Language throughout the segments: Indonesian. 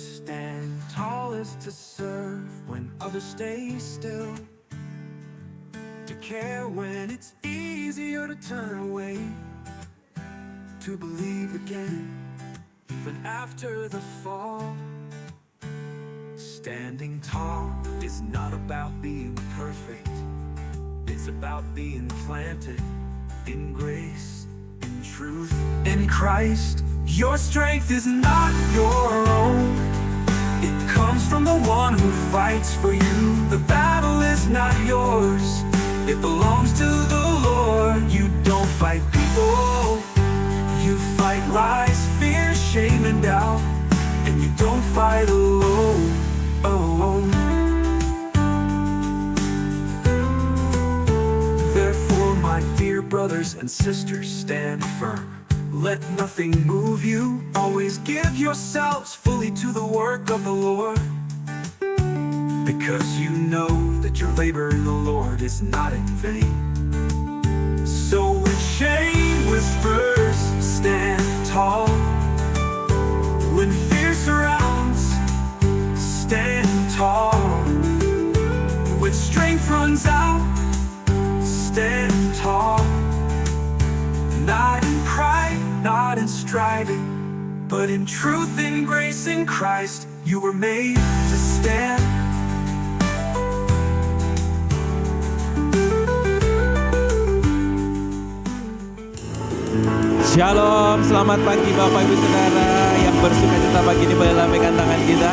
stand tall is to serve when others stay still, to care when it's easier to turn away, to believe again even after the fall. Standing tall is not about being perfect, it's about being planted in grace, in truth, in Christ. Your strength is not your own, it comes from the one who fights for you. The battle is not yours, it belongs to the Lord. You don't fight people, you fight lies, fear, shame, and doubt. And you don't fight alone. Therefore, my dear brothers and sisters, stand firm. Let nothing move you. Always give yourselves fully to the work of the Lord, because you know that your labor in the Lord is not in vain. So when shame whispers, stand tall. When fear surrounds, stand tall. When strength runs out, stand tall. Not in pride, not in striving, but in truth, in grace, in Christ, you were made to stand. Shalom, selamat pagi Bapak Ibu Saudara yang bersuka cita pagi ini, boleh lambaikan tangan kita.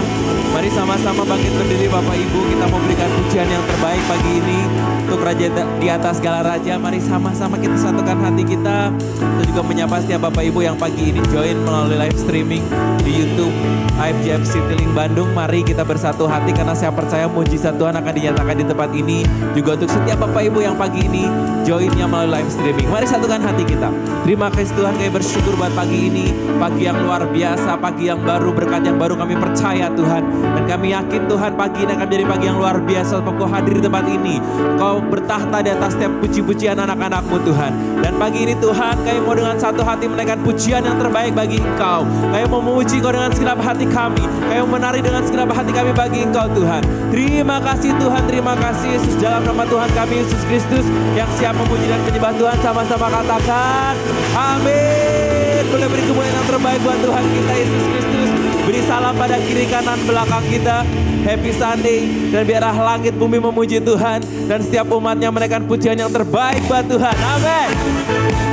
Mari sama-sama bangkit berdiri Bapak Ibu, kita mau berikan pujian yang terbaik pagi ini untuk Raja di atas segala Raja. Mari sama-sama kita satukan hati kita. Kita juga menyapa setiap Bapak Ibu yang pagi ini join melalui live streaming di YouTube IFJF Citylink Bandung. Mari kita bersatu hati karena saya percaya mujizat Tuhan akan dinyatakan di tempat ini. Juga untuk setiap Bapak Ibu yang pagi ini joinnya melalui live streaming. Mari satukan hati kita. Terima kasih Tuhan, kami bersyukur buat pagi ini, pagi yang luar biasa, pagi yang baru, berkat yang baru kami percaya Tuhan. Dan kami yakin Tuhan pagi ini akan menjadi pagi yang luar biasa sebab Kau hadir di tempat ini. Kau bertahta di atas setiap puji-pujian anak-anak-Mu Tuhan. Dan pagi ini Tuhan, kami mau dengan satu hati menaikkan pujian yang terbaik bagi Engkau. Kami mau memuji Kau dengan segenap hati kami. Kami mau menari dengan segenap hati kami bagi Engkau Tuhan. Terima kasih Tuhan, terima kasih Yesus. Dalam nama Tuhan kami Yesus Kristus yang siap memuji dan menyembah Tuhan, sama-sama katakan amin. Boleh beri kemuliaan yang terbaik buat Tuhan kita Yesus Kristus. Beri salam pada kiri kanan belakang kita. Happy Sunday. Dan biarlah langit bumi memuji Tuhan, dan setiap umatnya menaikkan pujian yang terbaik buat Tuhan. Amin.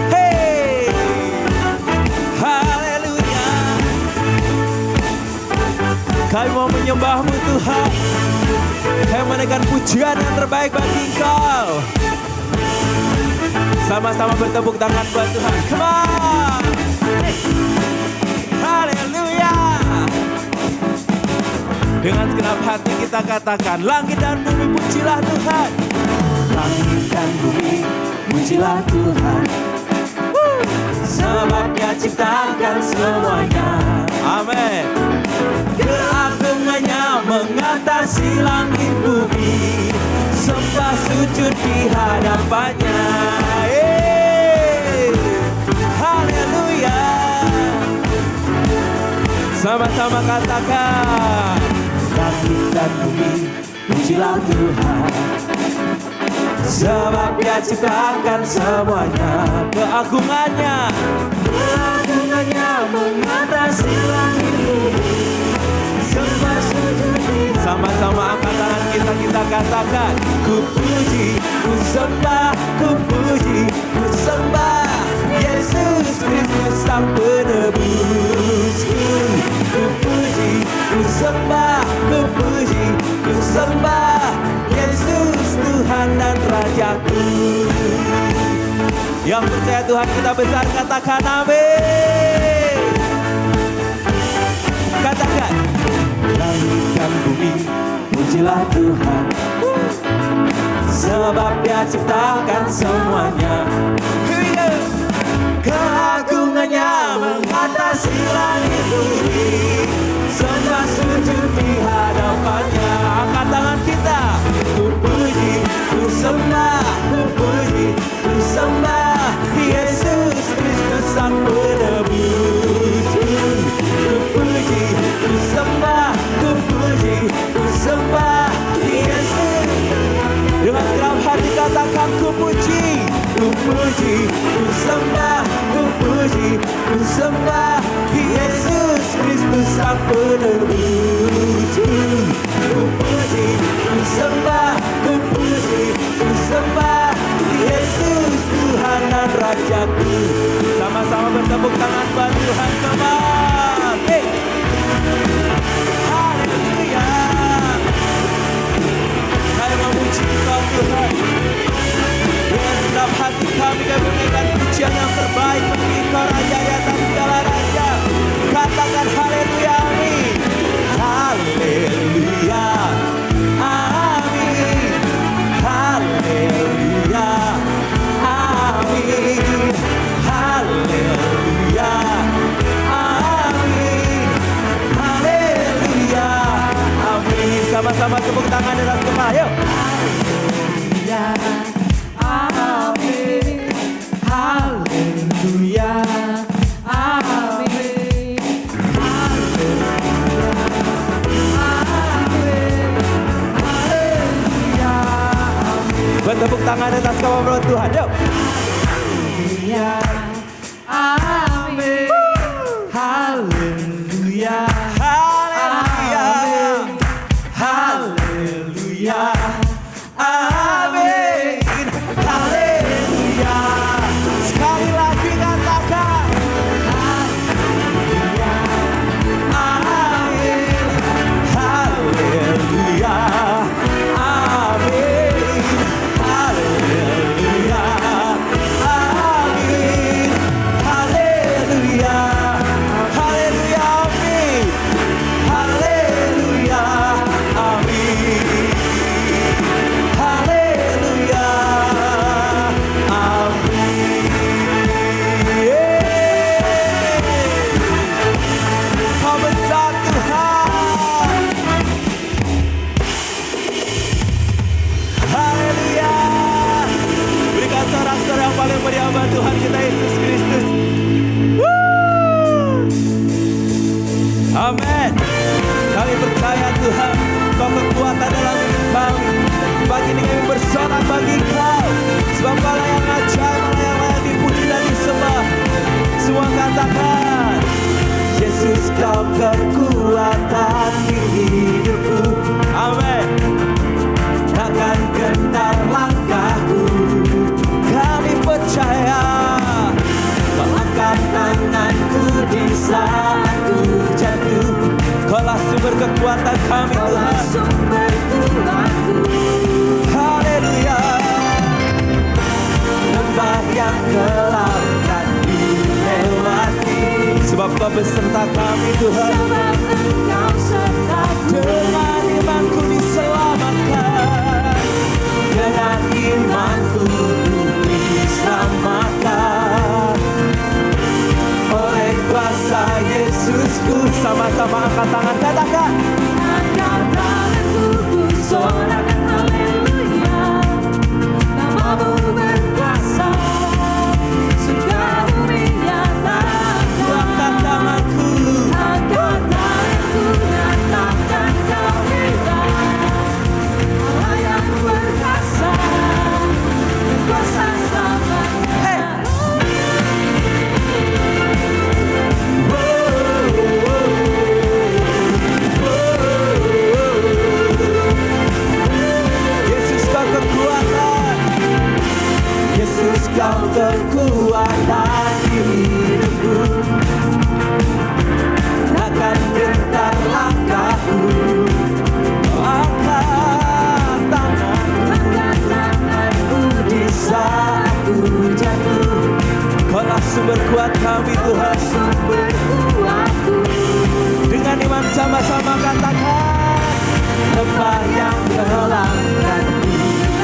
Hey, haleluya. Kami mau menyembah-Mu Tuhan. Kami menaikkan pujian yang terbaik bagi Engkau. Sama-sama bertepuk tangan buat Tuhan. Come on. Haleluya. Dengan segenap hati kita katakan, langit dan bumi pujilah Tuhan. Langit dan bumi pujilah Tuhan. Sebab Dia ciptakan semuanya. Amin. Keagungannya mengatasi langit bumi. Sembah sujud di hadapannya. Haleluya. Sama-sama katakan, langit dan bumi pujilah Tuhan. Sebab Dia ciptakan semuanya. Keagungannya mengatasi langit bumi. Sembah sujud di. Sama-sama angkat tangan kita katakan, ku puji, ku sembah, ku puji, ku sembah Yesus Kristus Sang Penebusku. Ku puji, ku sembah, ku puji, ku sembah Yesus Tuhan dan Rajaku. Yang percaya Tuhan kita besar katakan amin. Katakan, langit dan bumi pujilah Tuhan. Sebab Dia ciptakan semuanya. Keagungannya mengatasi langit bumi. Sembah sujud di hadapannya. Angkat tangan kita. Ku puji, ku sembah, ku puji, ku sembah Yesus Kristus Sang Penebus. Ku puji, ku sembah, puji, ku sembah, ku puji, ku sembah Yesus Kristus Sang Penebus. Ku puji, ku sembah, ku puji, ku sembah Yesus Tuhan dan Rajaku. Sama-sama bertepuk tangan buat Tuhan, come on. Hey. Haleluya. Kami memuji Engkau Tuhan. Dengan segenap hati kami menaikkan pujian yang terbaik bagi Engkau Raja di atas segala raja. Katakan haleluya, amin. Haleluya, amin. Haleluya, amin. Haleluya, amin. Haleluya, amin. Sama-sama tepuk tangan di atas kepala, yuk. Haleluya, amin. Haleluya, amin. Haleluya, amin. Haleluya, amin. Bertepuk tangan di atas kepala Tuhan, yuk. Haleluya, amin. Haleluya, haleluya, haleluya, amin. Haleluya. Sekali lagi katakan haleluya, amin. Haleluya, amin. Haleluya, amin. Haleluya, haleluya, amin. Haleluya, amin. Haleluya, amin. Kau besar Tuhan. Haleluya. Berikan sorak-sorai yang paling meriah buat Tuhan kita Yesus Kristus. Woo. Amin. Kami percaya Tuhan, Kau kekuatan dalam hidup kami. Pagi ini kami bersorak bagi Kau, sebab Kau lah yang ajaib, Kau yang layak dipuji dan disembah. Semua katakan, Yesus Kau kekuatan di hidupku. Amin. Takkan gentar langkahku. Kami percaya, melangkah tanganku di saat ku jatuh. Kaulah sumber kekuatan kami Tuhan. Haleluya. Lembah yang gelap kan dilewati, sebab Kau beserta kami Tuhan. Dengan imanku diselamatkan, dengan imanku diselamatkan oleh kuasa Yesusku. Sama-sama angkat tangan, katakan angkat tanganku, ku sorakan haleluya. Namamu berkuasa, surga bumi nyatakan. Angkat tanganku, angkat tanganku, nyatakan Kau hebat. Allah yang berkuasa, berkuasa selamanya. Hey. Yesus Kau kekuatan di hidupku. Takkan gentar langkahku. Angkat tanganku di saat ku jatuh. Kaulah sumber kuat kami Tuhan. Dengan iman sama-sama katakan, lembah yang gelap kan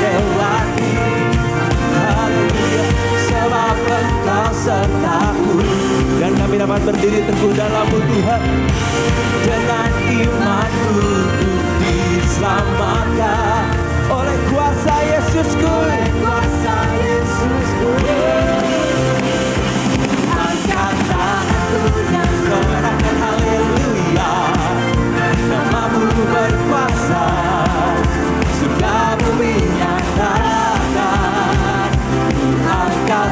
lewati. Haleluya, sebab Engkau sertaku. Dan kami dapat berdiri teguh dalam-Mu Tuhan. Dengan imanku ku diselamatkan oleh kuasa Yesusku. Angkat tanganku dan sorakan haleluya. Namamu berkuasa, surga bumi nyatakan. Angkat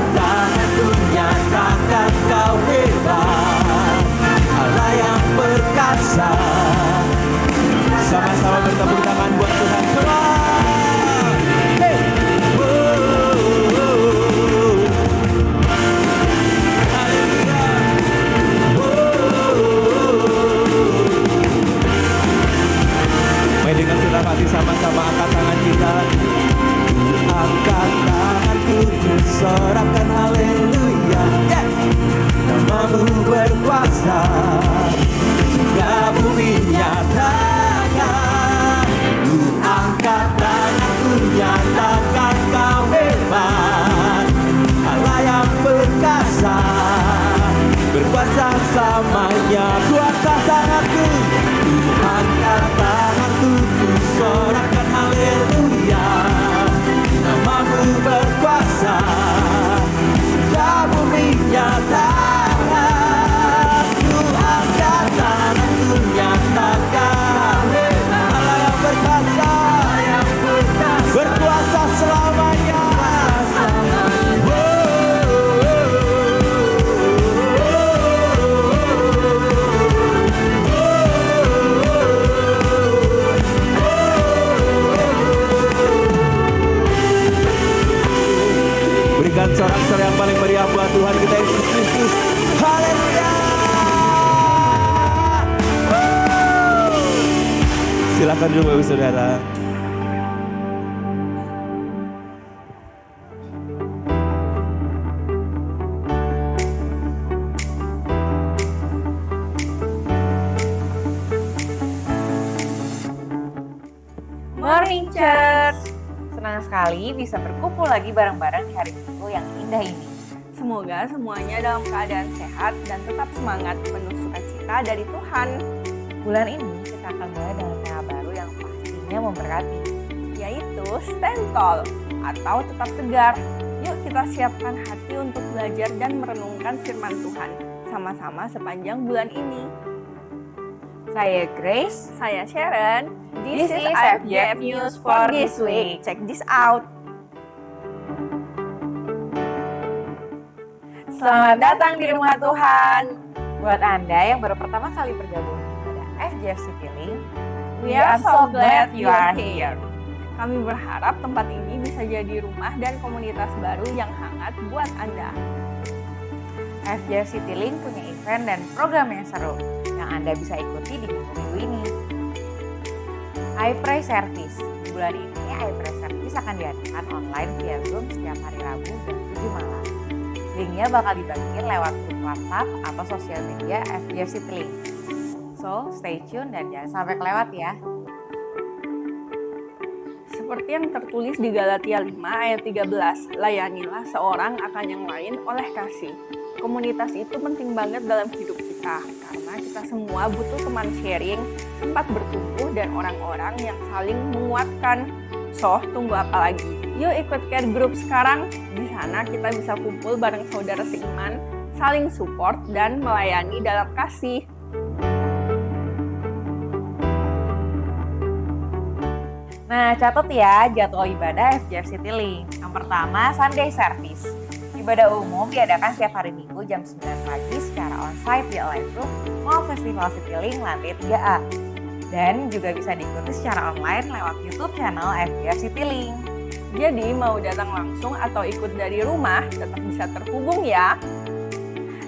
Sama-sama bertepuk tangan buat Tuhan. Come on! Hey! Haleluya! Mari dengan senang hati sama-sama angkat tangan kita. Angkat tanganku, ku sorakan haleluya. Yes! Namamu berkuasa, surga bumi nyatakan. Ku angkat tanganku, nyatakan kau hebat. Allah yang perkasa, berkuasa selamanya. Ku angkat tanganku, ku angkat tanganku, ku sorakan haleluya. Namamu berkuasa, surga bumi nyatakan. Ku angkat tanganku, nyatakan Allah yang berkuasa, berkuasa selamanya. Berikan sorak-sorai yang paling meriah buat Tuhan kita Yesus Kristus. Haleluya. Silakan dulu Bapak Saudara. Morning Church. Senang sekali bisa berkumpul lagi bareng-bareng di hari Minggu yang indah ini. Semoga semuanya dalam keadaan sehat dan tetap semangat penuh sukacita dari Tuhan. Bulan ini kita akan mulai dengan tema baru yang pastinya memberkati, Yaitu stand tall atau tetap tegar. Yuk kita siapkan hati untuk belajar dan merenungkan firman Tuhan sama-sama sepanjang bulan ini. Saya Grace. Saya Sharon. This is FJF News for this week. Check this out. Selamat datang di rumah Tuhan. Buat Anda yang baru pertama kali bergabung pada FJF City Link, We are so glad you are here. Kami berharap tempat ini bisa jadi rumah dan komunitas baru yang hangat buat Anda. FJF City Link punya event dan program yang seru yang Anda bisa ikuti di minggu-minggu ini. iPray Service. Di bulan ini iPray Service akan diadakan online via Zoom setiap hari Rabu jam 7 malam. Linknya bakal dibagiin lewat grup WhatsApp atau sosial media FJF City Link. So, stay tune dan jangan sampai kelewat ya. Seperti yang tertulis di Galatia 5 ayat 13, layanilah seorang akan yang lain oleh kasih. Komunitas itu penting banget dalam hidup kita, karena kita semua butuh teman sharing, tempat bertumbuh, dan orang-orang yang saling menguatkan. So, tunggu apa lagi? Yuk ikut care group sekarang. Di sana kita bisa kumpul bareng saudara seiman, saling support, dan melayani dalam kasih. Nah, catat ya jadwal ibadah FJF City Link. Yang pertama, Sunday Service. Ibadah umum diadakan setiap hari Minggu jam 9 pagi secara onsite di Alive Room Mall Festival City Link lantai 3A. Dan juga bisa diikuti secara online lewat YouTube channel FJF City Link. Jadi mau datang langsung atau ikut dari rumah, tetap bisa terhubung ya.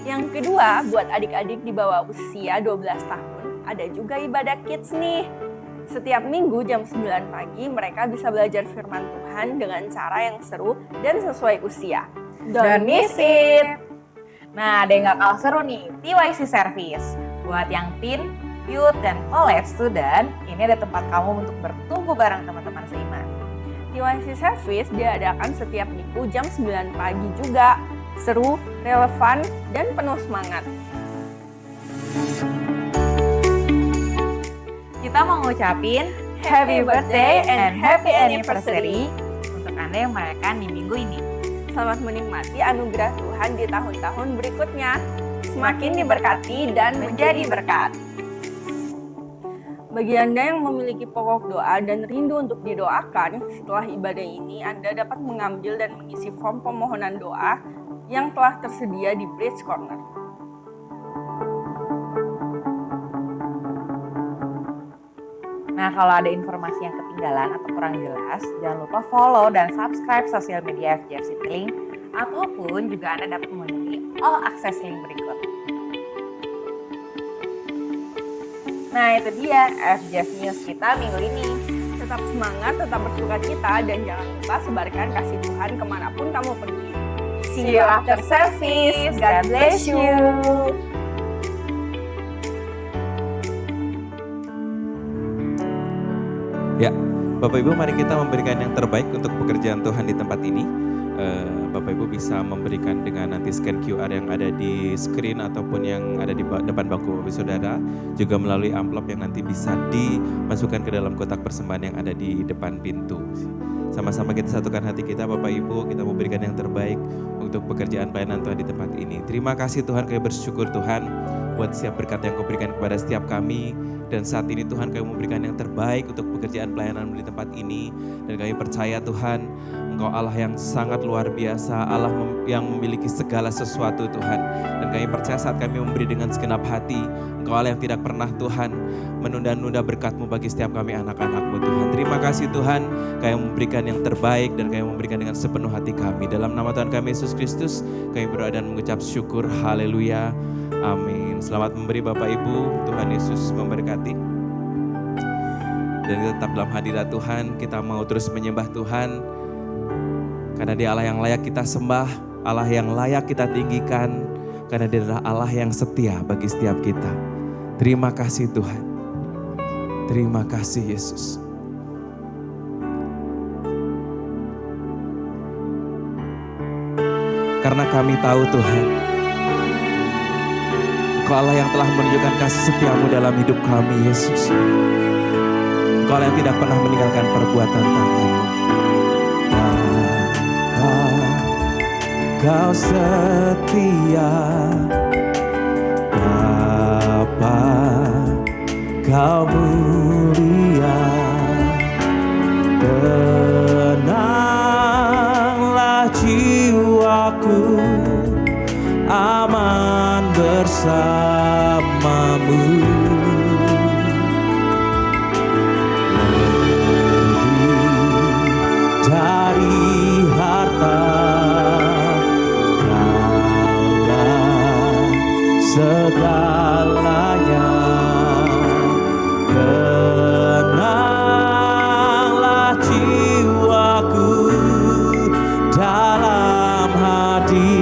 Yang kedua, buat adik-adik di bawah usia 12 tahun, ada juga ibadah kids nih. Setiap minggu jam 9 pagi mereka bisa belajar firman Tuhan dengan cara yang seru dan sesuai usia. Don't miss it! Nah, ada yang gak kalah seru nih, TYC Service. Buat yang teen, youth, dan college student, ini ada tempat kamu untuk bertumbuh bareng teman-teman seiman. TYC Service diadakan setiap minggu jam 9 pagi juga. Seru, relevan, dan penuh semangat. Kita mau ngucapin happy birthday and happy anniversary untuk Anda yang merayakan di minggu ini. Selamat menikmati anugerah Tuhan di tahun-tahun berikutnya. Semakin diberkati dan menjadi berkat. Bagi Anda yang memiliki pokok doa dan rindu untuk didoakan, setelah ibadah ini Anda dapat mengambil dan mengisi form permohonan doa yang telah tersedia di Bridge Corner. Nah, kalau ada informasi yang ketinggalan atau kurang jelas, jangan lupa follow dan subscribe sosial media FJF Citylink, ataupun juga Anda dapat mengunjungi all access link berikut. Nah, itu dia FJF News kita minggu ini. Tetap semangat, tetap bersuka cita, dan jangan lupa sebarkan kasih Tuhan kemanapun kamu pergi. See you after service. God bless you. Ya, Bapak Ibu, mari kita memberikan yang terbaik untuk pekerjaan Tuhan di tempat ini. Bapak Ibu bisa memberikan dengan nanti scan QR yang ada di screen ataupun yang ada di depan bangku Bapak Saudara, juga melalui amplop yang nanti bisa dimasukkan ke dalam kotak persembahan yang ada di depan pintu. Sama-sama kita satukan hati kita, Bapak Ibu, kita memberikan yang terbaik untuk pekerjaan pelayanan Tuhan di tempat ini. Terima kasih Tuhan, kami bersyukur Tuhan buat setiap berkat yang Kau berikan kepada setiap kami. Dan saat ini Tuhan, kami memberikan yang terbaik untuk pekerjaan pelayanan di tempat ini. Dan kami percaya Tuhan, Engkau Allah yang sangat luar biasa, Allah yang memiliki segala sesuatu Tuhan. Dan kami percaya saat kami memberi dengan segenap hati, Engkau Allah yang tidak pernah Tuhan menunda-nunda berkat-Mu bagi setiap kami anak-anak-Mu Tuhan. Terima kasih Tuhan, kami memberikan yang terbaik dan kami memberikan dengan sepenuh hati kami. Dalam nama Tuhan kami Yesus Kristus, kami berdoa dan mengucap syukur. Haleluya. Amin. Selamat memberi Bapak Ibu, Tuhan Yesus memberkati. Dan kita tetap dalam hadirat Tuhan, kita mau terus menyembah Tuhan. Karena Dia Allah yang layak kita sembah, Allah yang layak kita tinggikan. Karena Dia adalah Allah yang setia bagi setiap kita. Terima kasih Tuhan. Terima kasih Yesus. Karena kami tahu Tuhan, Engkau Allah yang telah menunjukkan kasih setiamu dalam hidup kami, Yesus. Engkau Allah yang tidak pernah meninggalkan perbuatan tangan-Mu. Kau setia, Bapa, Kau mulia. Tenanglah jiwaku, aman bersamamu. Lebih dari harta, Kaulah segalanya. Tenanglah jiwaku dalam hadirat-Mu.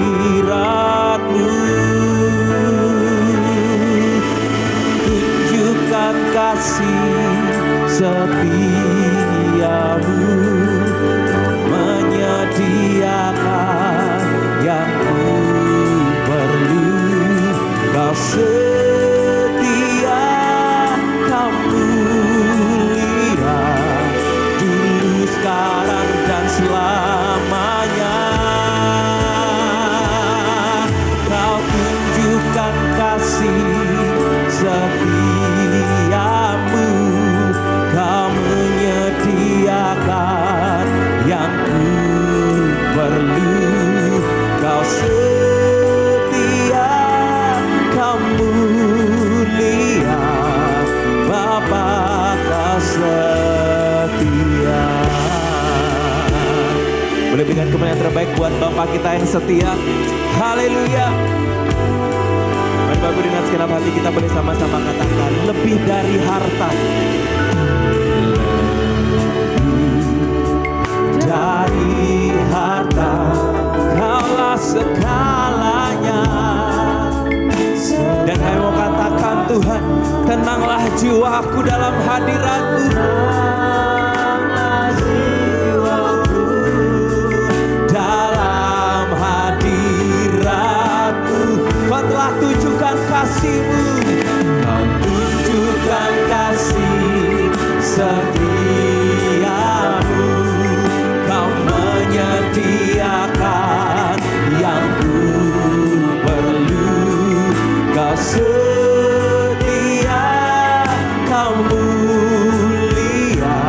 Tunjukkan kasih setiamu, menyediakan yang ku perlu. Kau setia, Kau mulia, dulu, sekarang, dan selamanya. Kau tunjukkan kasih setiamu, Kau menyediakan yang ku perlu. Kau setia, Kau mulia, Bapa, Kau setia. Boleh berikan kemenangan yang terbaik buat Bapa kita yang setia. Haleluya. Mari Bapak dengan segenap hati kita boleh sama-sama katakan, lebih dari harta, dari harta, Kaulah segalanya. Dan kami mau katakan Tuhan, tenanglah jiwaku dalam hadirat-Mu. Tenanglah jiwaku dalam hadirat-Mu. Kau telah tunjukkan kasih-Mu, Kau tunjukkan kasih setiamu, Kau menyediakan yang ku perlu. Kau setia, Kau mulia,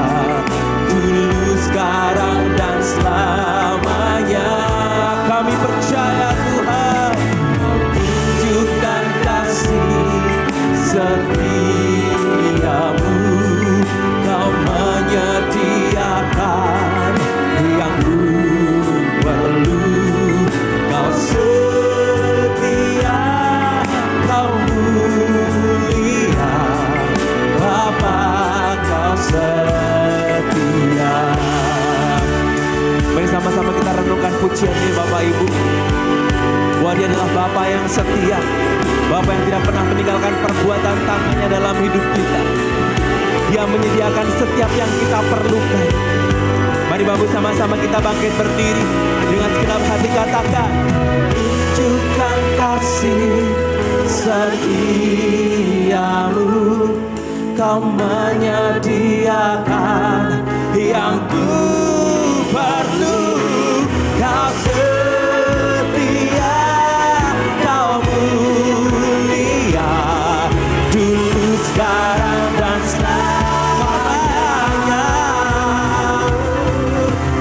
dulu, sekarang, dan selamanya. Kami percaya Tuhan, Kau tunjukkan kasih pujian ini Bapak Ibu. Bahwa Dia adalah Bapa yang setia, Bapa yang tidak pernah meninggalkan perbuatan tangannya dalam hidup kita. Dia menyediakan setiap yang kita perlukan. Mari Bapak sama-sama kita bangkit berdiri dengan segenap hati katakan, tunjukkan kasih setiamu, Kau menyediakan yang ku perlu. Kau setia, Kau mulia, dulu, sekarang, dan selamanya.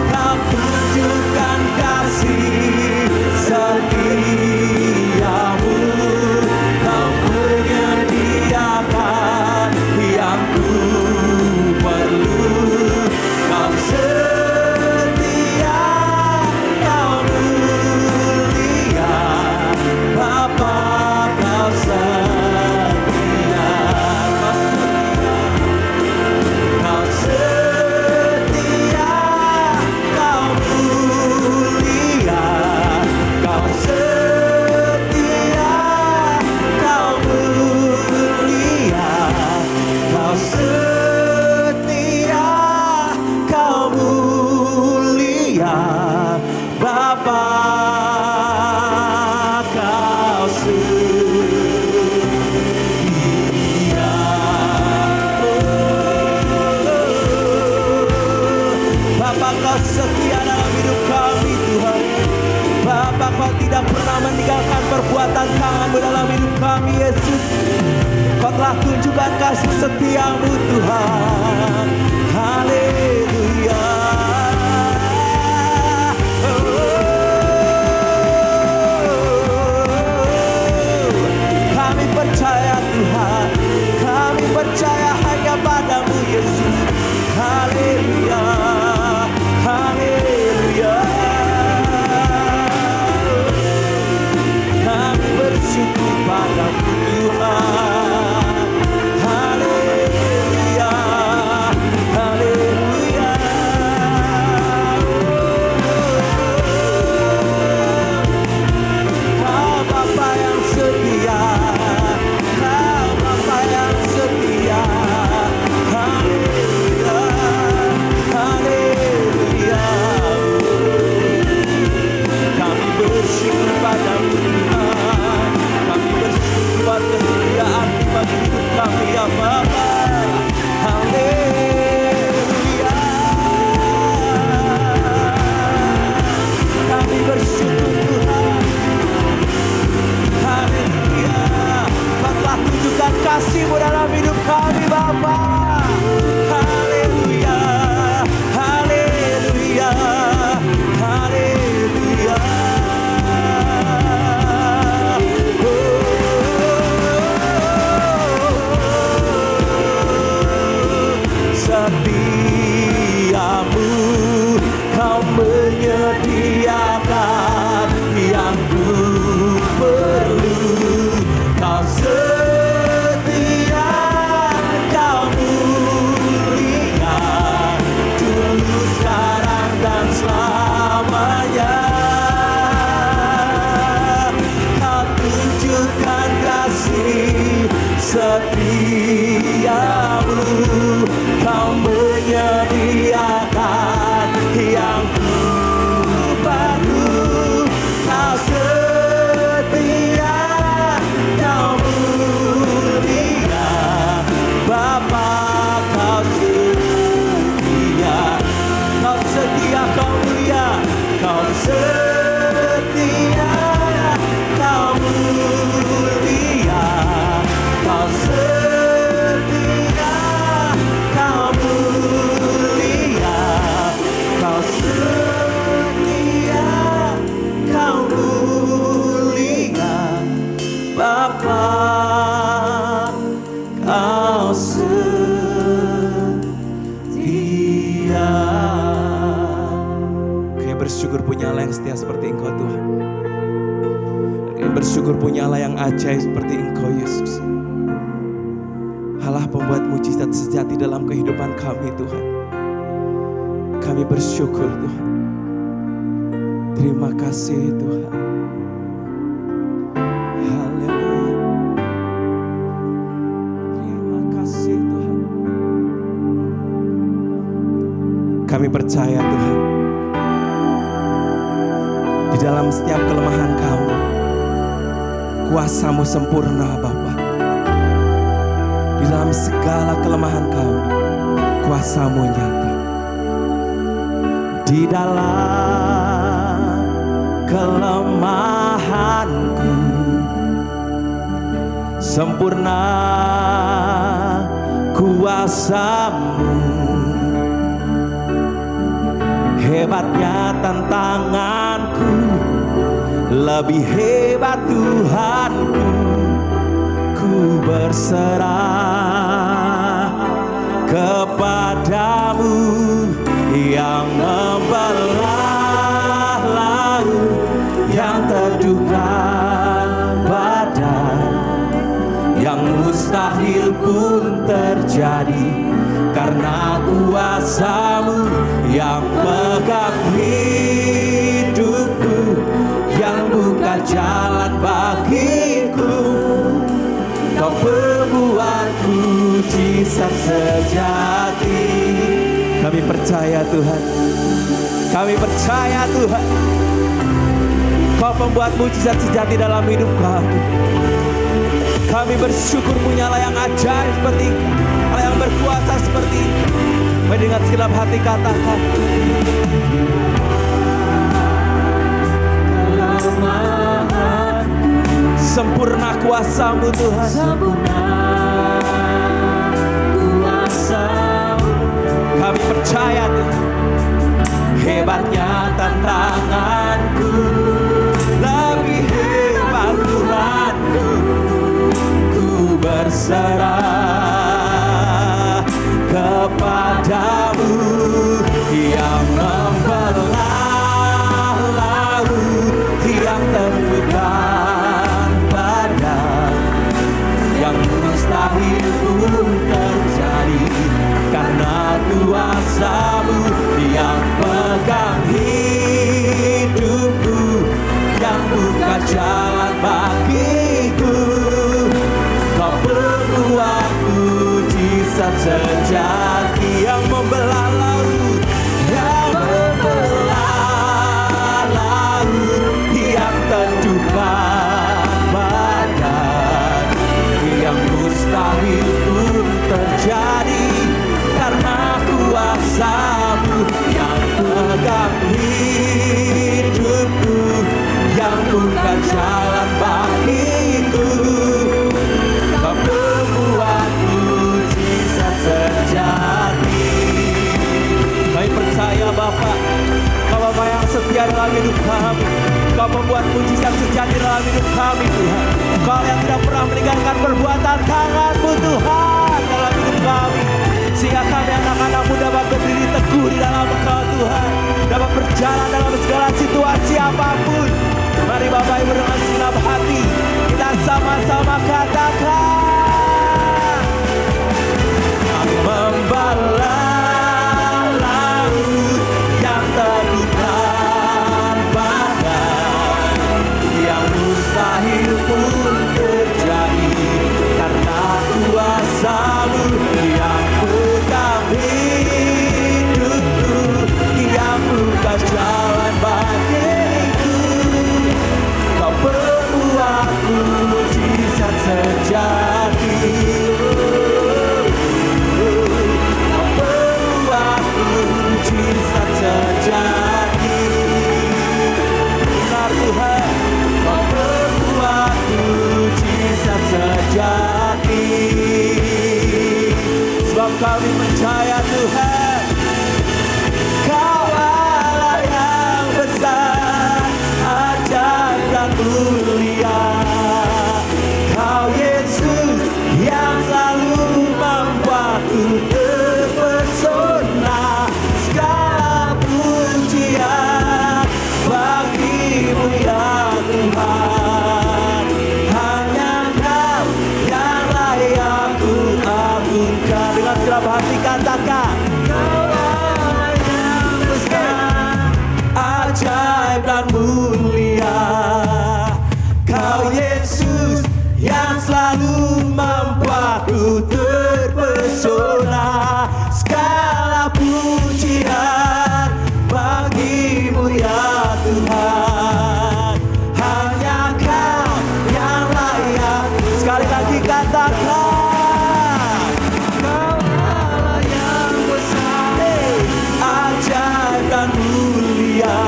Kau tunjukkan kasih setiamu, Kau menyediakan yang ku perlu. Kau setia, Kau mulia, Bapa, Kau setia. Kau setia, Kau mulia, Kau setia, Kau mulia, Kau setia, Kau mulia, Bapa, Kau setia. Bapa, Kau setia dalam hidup kami Tuhan. Bapa, Kau tidak pernah meninggalkan perbuatan tangan-Mu dalam hidup kami Yesus. Kau telah tunjukkan kasih setiamu Tuhan. Haleluya. Kami percaya Tuhan, kami percaya hanya padamu Yesus. Haleluya, haleluya. Kami bersyukur padamu Tuhan. Haleluya, haleluya. Kau Bapa yang setia, Kau Bapa yang setia. Haleluya, haleluya. Kami bersyukur padamu Tuhan. Kami bersyukur buat kesetiaan bagi hidup kami ya Bapa. Haleluya. Kami bersyukur Tuhan. Haleluya. Kau telah tunjukkan kasih-Mu dalam hidup kami Bapa. Haleluya, haleluya, haleluya. Setiamu, Kau menyediakan yang ku perlu. Kau setia, Kau mulia, dulu, sekarang, dan selamanya. Kau tunjukkan kasih setiamu, Kau menyediakan yang ku perlu. Kau setia, Kau mulia, Bapa, Kau setia. Kau setia, Kau mulia, Kau setia, Kau mulia, Kau setia, Kau mulia, Kau setia, Kau mulia, Bapa, Kau setia. Kami bersyukur punya Allah yang setia seperti Engkau Tuhan. Kami bersyukur punya Allah yang ajaib seperti Engkau Yesus. Allah pembuat mujizat sejati dalam kehidupan kami Tuhan. Kami bersyukur Tuhan. Terima kasih Tuhan. Haleluya. Terima kasih Tuhan. Kami percaya Tuhan, di dalam setiap kelemahan kami, kuasa-Mu sempurna Bapa. Di dalam segala kelemahan kami, kuasa-Mu nyata. Di dalam kelemahanku, sempurna kuasa-Mu. Hebatnya tantanganku, lebih hebat Tuhanku. Ku berserah kepadamu yang membelah laut, yang teduhkan badai, yang mustahil pun terjadi. Karena kuasa-Mu yang pegang hidupku, yang buka jalan bagiku. Kau pembuat mujizat sejati. Kami percaya Tuhan, kami percaya Tuhan, Kau pembuat mujizat sejati dalam hidup kami. Kami bersyukur punya Allah yang ajaib seperti ini, Allah yang berkuasa seperti ini. Mendengar segenap hati katakan, sempurna kuasa-Mu Tuhan. Sempurna kuasa-Mu. Kami percaya Tuhan, hebatnya tantanganku, lebih hebat Tuhanku. Ku berserah kepadamu yang membelah laut, yang teguhkan badai, yang mustahil pun terjadi. Karena kuasa-Mu yang pegang hidupku, yang buka jalan bagiku. Kau pembuat mujizat sejati, yang membelah laut, yang membelah laut, yang teduhkan badai, yang mustahil pun terjadi. Karena kuasa-Mu yang pegang hidupku, yang buka jalan bagiku. Kau pembuat mujizat sejati. Kami percaya Bapa, Kau Bapa yang setia dalam hidup kami. Kau membuat mujizat sejati dalam hidup kami Tuhan. Kau yang tidak pernah meninggalkan perbuatan tangan-Mu Tuhan dalam hidup kami. Sehingga kami anak-anak-Mu dapat berdiri teguh di dalam Engkau Tuhan, dapat berjalan dalam segala situasi apapun. Mari Bapak Ibu dengan segenap hati kita sama-sama katakan, yang membelah laut, yang teguhkan badai, yang mustahil pun terjadi. Karena kuasa-Mu yang pegang hidupku, yang buka jalan bagiku. Kau pembuat mujizat sejati. Kau pembuat mujizat sejati. Benar Tuhan, Kau pembuat mujizat sejati. Sebab kami percaya Tuhan, Kau Allah yang besar, ajaib dan mulia. Kau Yesus yang selalu membuatku terpesona. Segala pujian bagi-Mu ya Tuhan. Hanya Kau yang layak ku agungkan. Dengan segala hati katakan, Kau Allah yang besar, ajaib dan mulia. terpesona. Segala pujian bagimu ya Tuhan. Hanya Kau yang layak. Sekali lagi katakan, Kau Allah yang besar, ajaib dan mulia.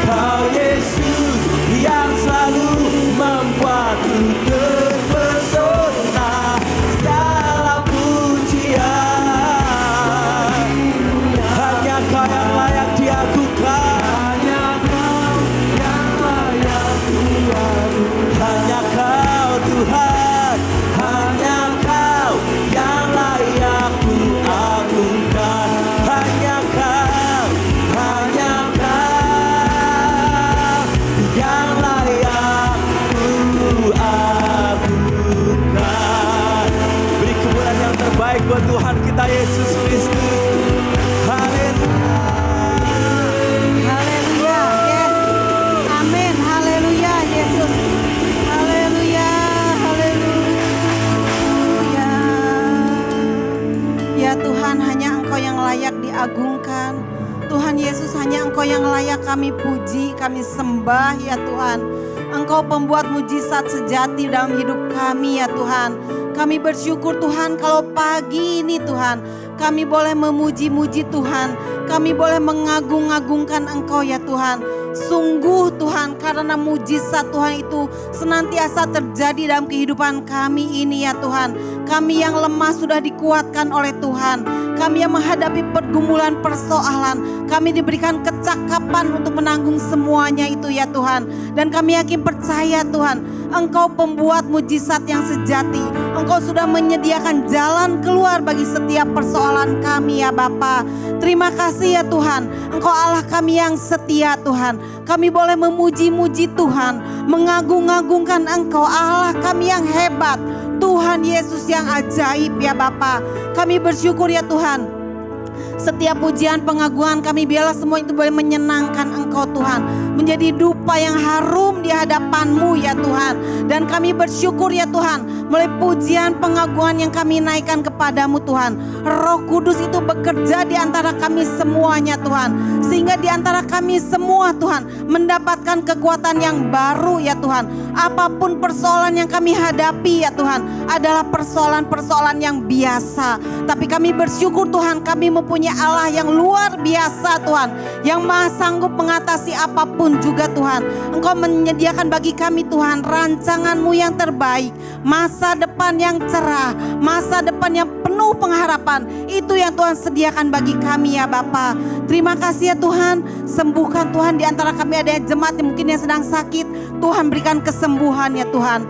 Kau Yesus yang selalu membuatku terpesona. Segala pujian hanya Kau yang layak diagungkan. Hanya Kau yang layak Tuhan. Hanya Kau Tuhan. Hanya Kau yang layak ku agungkan. Hanya Kau. Hanya Kau yang layak ku agungkan. Beri kemuliaan yang terbaik buat Tuhan kita Yesus Kristus. Haleluya. Haleluya, yes. Amin, haleluya, Yesus. Haleluya, haleluya. Ya Tuhan, hanya Engkau yang layak diagungkan. Tuhan Yesus, hanya Engkau yang layak kami puji, kami sembah ya Tuhan. Engkau pembuat mujizat sejati dalam hidup kami ya Tuhan. Kami bersyukur Tuhan kalau pagi ini Tuhan kami boleh memuji-muji Tuhan. Kami boleh mengagung-agungkan Engkau ya Tuhan. Sungguh Tuhan, karena mujizat Tuhan itu senantiasa terjadi dalam kehidupan kami ini ya Tuhan. Kami yang lemah sudah dikuatkan oleh Tuhan. Kami yang menghadapi pergumulan persoalan, kami diberikan kecakapan untuk menanggung semuanya itu ya Tuhan. Dan kami yakin percaya Tuhan, Engkau pembuat mujizat yang sejati. Engkau sudah menyediakan jalan keluar bagi setiap persoalan kami ya Bapa. Terima kasih ya Tuhan, Engkau Allah kami yang setia Tuhan. Kami boleh memuji-muji Tuhan, mengagung-agungkan Engkau Allah kami yang hebat. Tuhan Yesus yang ajaib ya Bapa. Kami bersyukur ya Tuhan. Setiap pujian pengagungan kami biarlah semua itu boleh menyenangkan Engkau Tuhan. Menjadi dupa yang harum di hadapan-Mu ya Tuhan. Dan kami bersyukur ya Tuhan, melalui pujian pengagungan yang kami naikkan kepadamu Tuhan. Roh Kudus itu bekerja di antara kami semuanya Tuhan. Sehingga di antara kami semua Tuhan mendapatkan kekuatan yang baru ya Tuhan. Apapun persoalan yang kami hadapi ya Tuhan adalah persoalan-persoalan yang biasa. Tapi kami bersyukur Tuhan, kami mempunyai Allah yang luar biasa Tuhan, yang maha sanggup mengatasi apapun juga Tuhan. Engkau menyediakan bagi kami Tuhan rancangan-Mu yang terbaik, masa depan yang cerah, masa depan yang penuh pengharapan. Itu yang Tuhan sediakan bagi kami ya Bapa. Terima kasih ya Tuhan. Sembuhkan Tuhan di antara kami ada jemaat yang mungkin yang sedang sakit. Tuhan berikan kesembuhan ya Tuhan.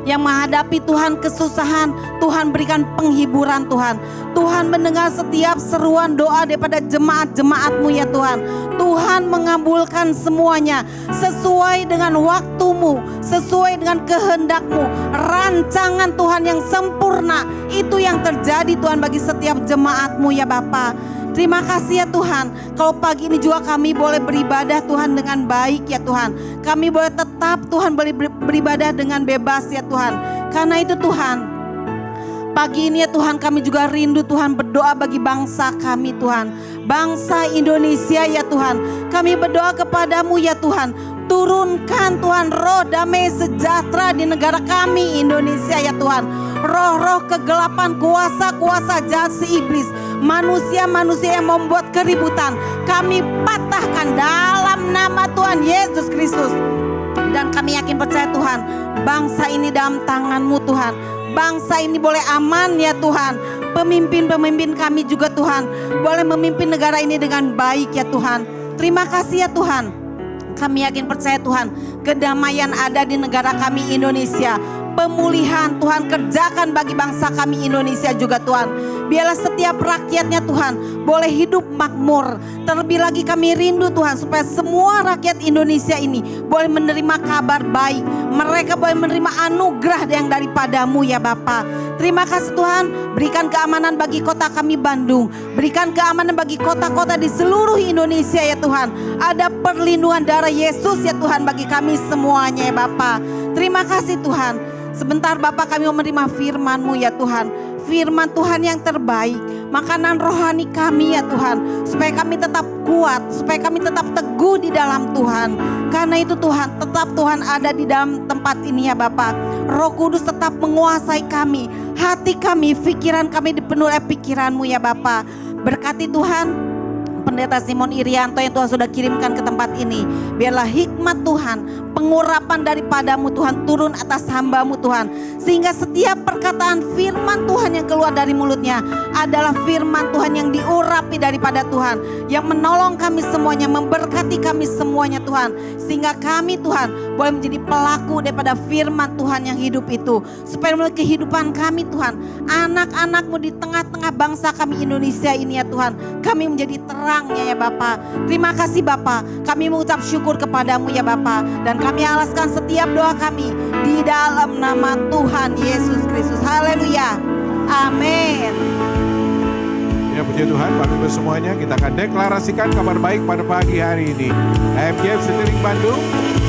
Yang menghadapi Tuhan kesusahan, Tuhan berikan penghiburan Tuhan. Tuhan mendengar setiap seruan doa daripada jemaat-jemaat-Mu ya Tuhan. Tuhan mengabulkan semuanya sesuai dengan waktu-Mu, sesuai dengan kehendak-Mu. Rancangan Tuhan yang sempurna itu yang terjadi Tuhan bagi setiap jemaat-Mu ya Bapa. Terima kasih ya Tuhan, kalau pagi ini juga kami boleh beribadah Tuhan dengan baik ya Tuhan. Kami boleh tetap Tuhan boleh beribadah dengan bebas ya Tuhan. Karena itu Tuhan, pagi ini ya Tuhan kami juga rindu Tuhan berdoa bagi bangsa kami Tuhan. Bangsa Indonesia ya Tuhan. Kami berdoa kepadamu ya Tuhan. Turunkan Tuhan roh damai sejahtera di negara kami Indonesia ya Tuhan. Roh-roh kegelapan, kuasa-kuasa jahat si iblis, manusia-manusia yang membuat keributan, kami patahkan dalam nama Tuhan Yesus Kristus. Dan kami yakin percaya Tuhan, bangsa ini dalam tangan-Mu Tuhan. Bangsa ini boleh aman ya Tuhan. Pemimpin-pemimpin kami juga Tuhan boleh memimpin negara ini dengan baik ya Tuhan. Terima kasih ya Tuhan. Kami yakin percaya Tuhan, kedamaian ada di negara kami Indonesia. Pemulihan Tuhan kerjakan bagi bangsa kami Indonesia juga Tuhan. Biarlah setiap rakyatnya Tuhan boleh hidup makmur. Terlebih lagi kami rindu Tuhan supaya semua rakyat Indonesia ini boleh menerima kabar baik. Mereka boleh menerima anugerah yang daripada-Mu ya Bapa. Terima kasih Tuhan, berikan keamanan bagi kota kami Bandung. Berikan keamanan bagi kota-kota di seluruh Indonesia ya Tuhan. Ada perlindungan darah Yesus ya Tuhan bagi kami semuanya ya Bapa. Terima kasih Tuhan. Sebentar Bapak kami mau menerima firman-Mu ya Tuhan. Firman Tuhan yang terbaik, makanan rohani kami ya Tuhan. Supaya kami tetap kuat, supaya kami tetap teguh di dalam Tuhan. Karena itu Tuhan, tetap Tuhan ada di dalam tempat ini ya Bapak. Roh Kudus tetap menguasai kami, hati kami, pikiran kami dipenuhi oleh pikiran-Mu ya Bapak. Berkati Tuhan Pendeta Simon Irianto yang Tuhan sudah kirimkan ke tempat ini. Biarlah hikmat Tuhan, pengurapan daripadamu Tuhan turun atas hamba-Mu Tuhan. Sehingga setiap perkataan firman Tuhan yang keluar dari mulutnya adalah firman Tuhan yang diurapi daripada Tuhan. Yang menolong kami semuanya, memberkati kami semuanya Tuhan. Sehingga kami Tuhan boleh menjadi pelaku daripada firman Tuhan yang hidup itu. Supaya melalui kehidupan kami Tuhan, anak-anak-Mu di tengah-tengah bangsa kami Indonesia ini ya Tuhan, kami menjadi terangnya ya Bapa. Terima kasih Bapa, kami mengucap syukur kepadamu ya Bapa. Dan kami alaskan setiap doa kami di dalam nama Tuhan Yesus Kristus. Haleluya. Amin. Ya puji Tuhan, Bapak Ibu semuanya, kita akan deklarasikan kabar baik pada pagi hari ini. FGF Citylink Bandung,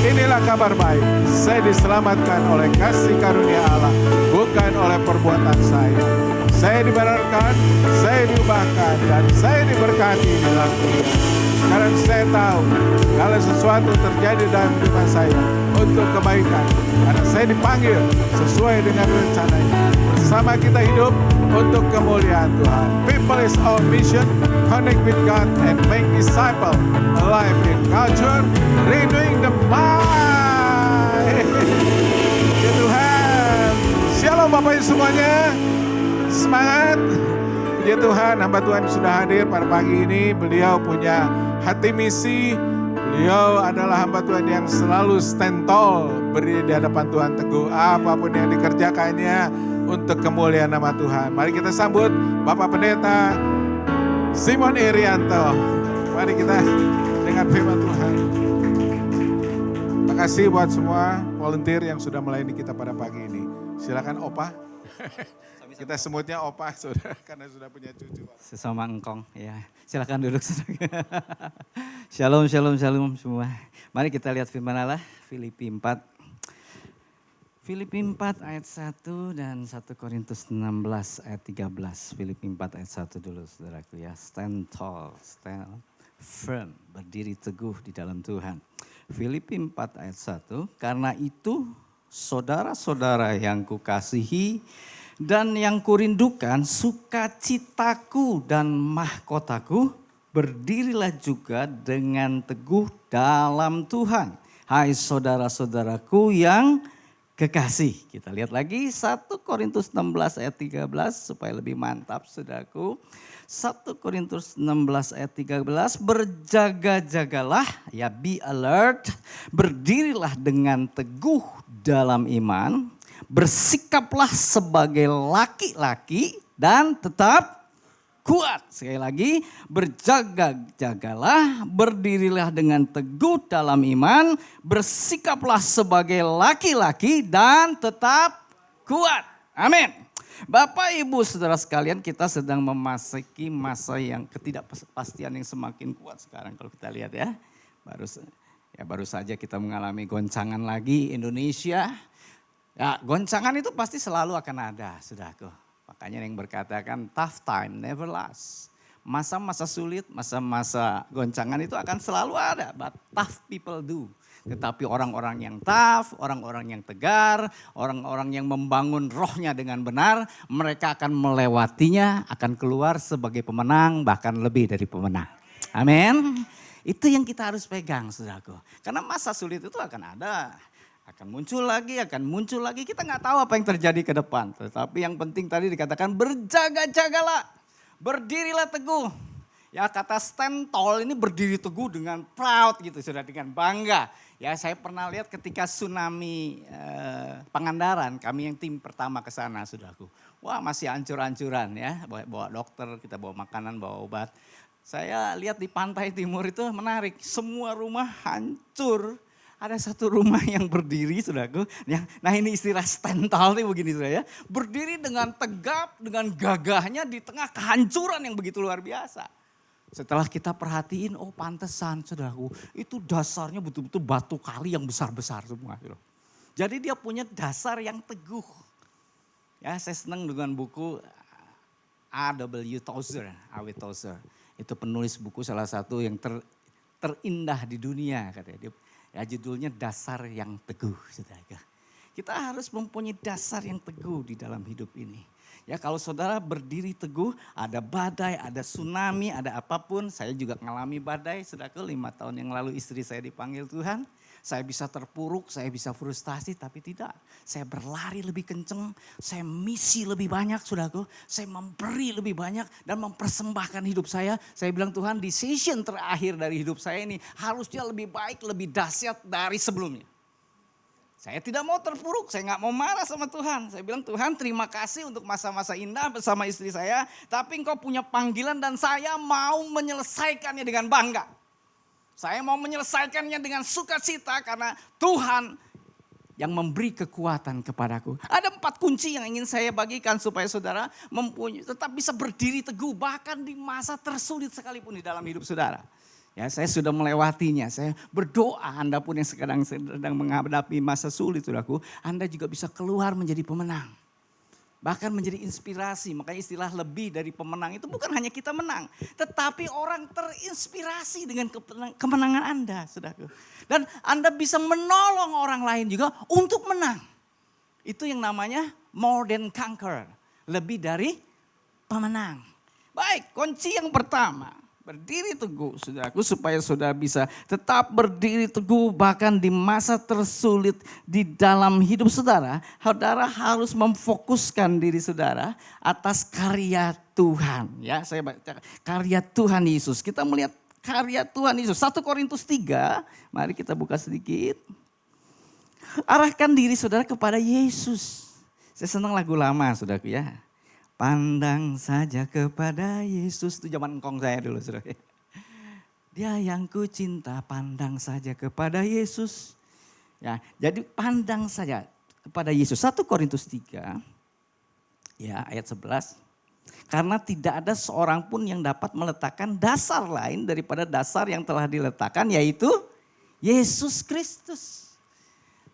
inilah kabar baik. Saya diselamatkan oleh kasih karunia Allah, bukan oleh perbuatan saya. Saya dibenarkan, saya diubahkan, dan saya diberkati di dalam Tuhan. Karena saya tahu kalau sesuatu terjadi dalam kehidupan saya untuk kebaikan. Karena saya dipanggil sesuai dengan rencananya. Bersama kita hidup untuk kemuliaan Tuhan. People is our mission, connect with God and make disciple, alive in culture, renewing the mind. Ya Tuhan, shalom Bapak Ibu semuanya. Semangat. Puji Tuhan, hamba Tuhan sudah hadir pada pagi ini. Beliau punya hati misi. Beliau adalah hamba Tuhan yang selalu stand tall, berdiri di hadapan Tuhan teguh. Apapun yang dikerjakannya untuk kemuliaan nama Tuhan. Mari kita sambut Bapak Pendeta Simon Irianto. Mari kita dengar firman Tuhan. Terima kasih buat semua volunteer yang sudah melayani kita pada pagi ini. Silakan Opa. Kita semutnya Opa saudara karena sudah punya cucu. Sesama engkong ya. Silakan duduk saudara. Shalom, shalom, shalom semua. Mari kita lihat firman Allah Filipi 4. Filipi 4 ayat 1 dan 1 Korintus 16 ayat 13. Filipi 4 ayat 1 dulu saudaraku ya. Stand tall, stand firm, berdiri teguh di dalam Tuhan. Filipi 4 ayat 1, karena itu saudara-saudara yang kukasihi dan yang kurindukan, sukacitaku dan mahkotaku, berdirilah juga dengan teguh dalam Tuhan. Hai saudara-saudaraku yang kekasih. Kita lihat lagi 1 Korintus 16 ayat 13 supaya lebih mantap saudaraku. 1 Korintus 16 ayat 13, berjaga-jagalah, ya be alert, berdirilah dengan teguh dalam iman, bersikaplah sebagai laki-laki dan tetap kuat. Sekali lagi, berjaga-jagalah, berdirilah dengan teguh dalam iman, bersikaplah sebagai laki-laki dan tetap kuat. Amin. Bapak, Ibu, Saudara sekalian, kita sedang memasuki masa yang ketidakpastian yang semakin kuat sekarang kalau kita lihat ya. Baru saja kita mengalami goncangan lagi Indonesia. Ya, goncangan itu pasti selalu akan ada, saudaraku. Makanya yang berkatakan tough time never last. Masa-masa sulit, masa-masa goncangan itu akan selalu ada. But tough people do. Tetapi orang-orang yang tough, orang-orang yang tegar, orang-orang yang membangun rohnya dengan benar, mereka akan melewatinya, akan keluar sebagai pemenang, bahkan lebih dari pemenang. Amin. Itu yang kita harus pegang, saudaraku. Karena masa sulit itu akan ada. Akan muncul lagi, kita nggak tahu apa yang terjadi ke depan. Tetapi yang penting tadi dikatakan berjaga-jagalah, berdirilah teguh. Ya kata stand tall ini berdiri teguh dengan proud gitu, sudah dengan bangga. Ya saya pernah lihat ketika tsunami Pangandaran, kami yang tim pertama ke sana saudaraku. Wah masih hancur-hancuran ya, bawa dokter, kita bawa makanan, bawa obat. Saya lihat di pantai timur itu menarik, semua rumah hancur. Ada satu rumah yang berdiri saudaraku, nah ini istilah stand tall nih begini saudara ya. Berdiri dengan tegap, dengan gagahnya di tengah kehancuran yang begitu luar biasa. Setelah kita perhatiin, oh pantesan saudaraku, itu dasarnya betul-betul batu kali yang besar-besar semua. Jadi dia punya dasar yang teguh. Ya, saya senang dengan buku A.W. Tozer. Itu penulis buku salah satu yang terindah di dunia katanya. Ya, judulnya Dasar yang Teguh. Saudara. Kita harus mempunyai dasar yang teguh di dalam hidup ini. Ya, kalau saudara berdiri teguh, ada badai, ada tsunami, ada apapun. Saya juga ngalami badai, saudara. 5 tahun yang lalu istri saya dipanggil Tuhan. Saya bisa terpuruk, saya bisa frustasi, tapi tidak. Saya berlari lebih kenceng, saya misi lebih banyak, saudaraku. Saya memberi lebih banyak dan mempersembahkan hidup saya. Saya bilang, Tuhan, decision terakhir dari hidup saya ini harusnya lebih baik, lebih dahsyat dari sebelumnya. Saya tidak mau terpuruk, saya nggak mau marah sama Tuhan. Saya bilang, Tuhan, terima kasih untuk masa-masa indah bersama istri saya. Tapi Engkau punya panggilan dan saya mau menyelesaikannya dengan bangga. Saya mau menyelesaikannya dengan sukacita karena Tuhan yang memberi kekuatan kepadaku. Ada 4 kunci yang ingin saya bagikan supaya saudara tetap bisa berdiri teguh bahkan di masa tersulit sekalipun di dalam hidup saudara. Ya, saya sudah melewatinya. Saya berdoa Anda pun yang sedang menghadapi masa sulit, saudaraku, Anda juga bisa keluar menjadi pemenang. Bahkan menjadi inspirasi. Makanya istilah lebih dari pemenang itu bukan hanya kita menang. Tetapi orang terinspirasi dengan kemenangan Anda, saudaraku. Dan Anda bisa menolong orang lain juga untuk menang. Itu yang namanya more than conqueror. Lebih dari pemenang. Baik, kunci yang pertama. Berdiri teguh, saudaraku, supaya saudara bisa tetap berdiri teguh bahkan di masa tersulit di dalam hidup saudara. Saudara harus memfokuskan diri saudara atas karya Tuhan. Ya, saya baca karya Tuhan Yesus. Kita melihat karya Tuhan Yesus. 1 Korintus 3, mari kita buka sedikit. Arahkan diri saudara kepada Yesus. Saya senang lagu lama, saudaraku ya. Pandang saja kepada Yesus. Itu zaman engkong saya dulu, saudara. Dia yang ku cinta, pandang saja kepada Yesus. Ya, jadi pandang saja kepada Yesus. 1 Korintus 3, ya, ayat 11. Karena tidak ada seorang pun yang dapat meletakkan dasar lain daripada dasar yang telah diletakkan, yaitu Yesus Kristus.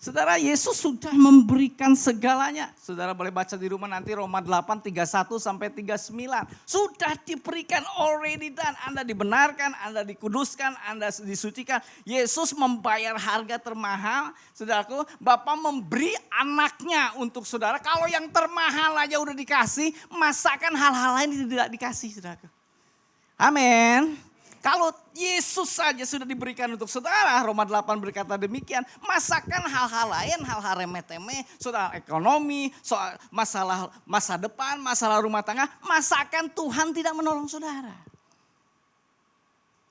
Saudara, Yesus sudah memberikan segalanya. Saudara boleh baca di rumah nanti Roma 8, 31 sampai 39. Sudah diberikan, already done. Anda dibenarkan, Anda dikuduskan, Anda disucikan. Yesus membayar harga termahal. Saudaraku, Bapa memberi anaknya untuk saudara. Kalau yang termahal aja udah dikasih, masakan hal-hal lain tidak dikasih, saudaraku. Amin. Kalau Yesus saja sudah diberikan untuk saudara, Roma 8 berkata demikian, masakan hal-hal lain, hal-hal remeh-temeh, soal ekonomi, soal masalah masa depan, masalah rumah tangga, masakan Tuhan tidak menolong saudara.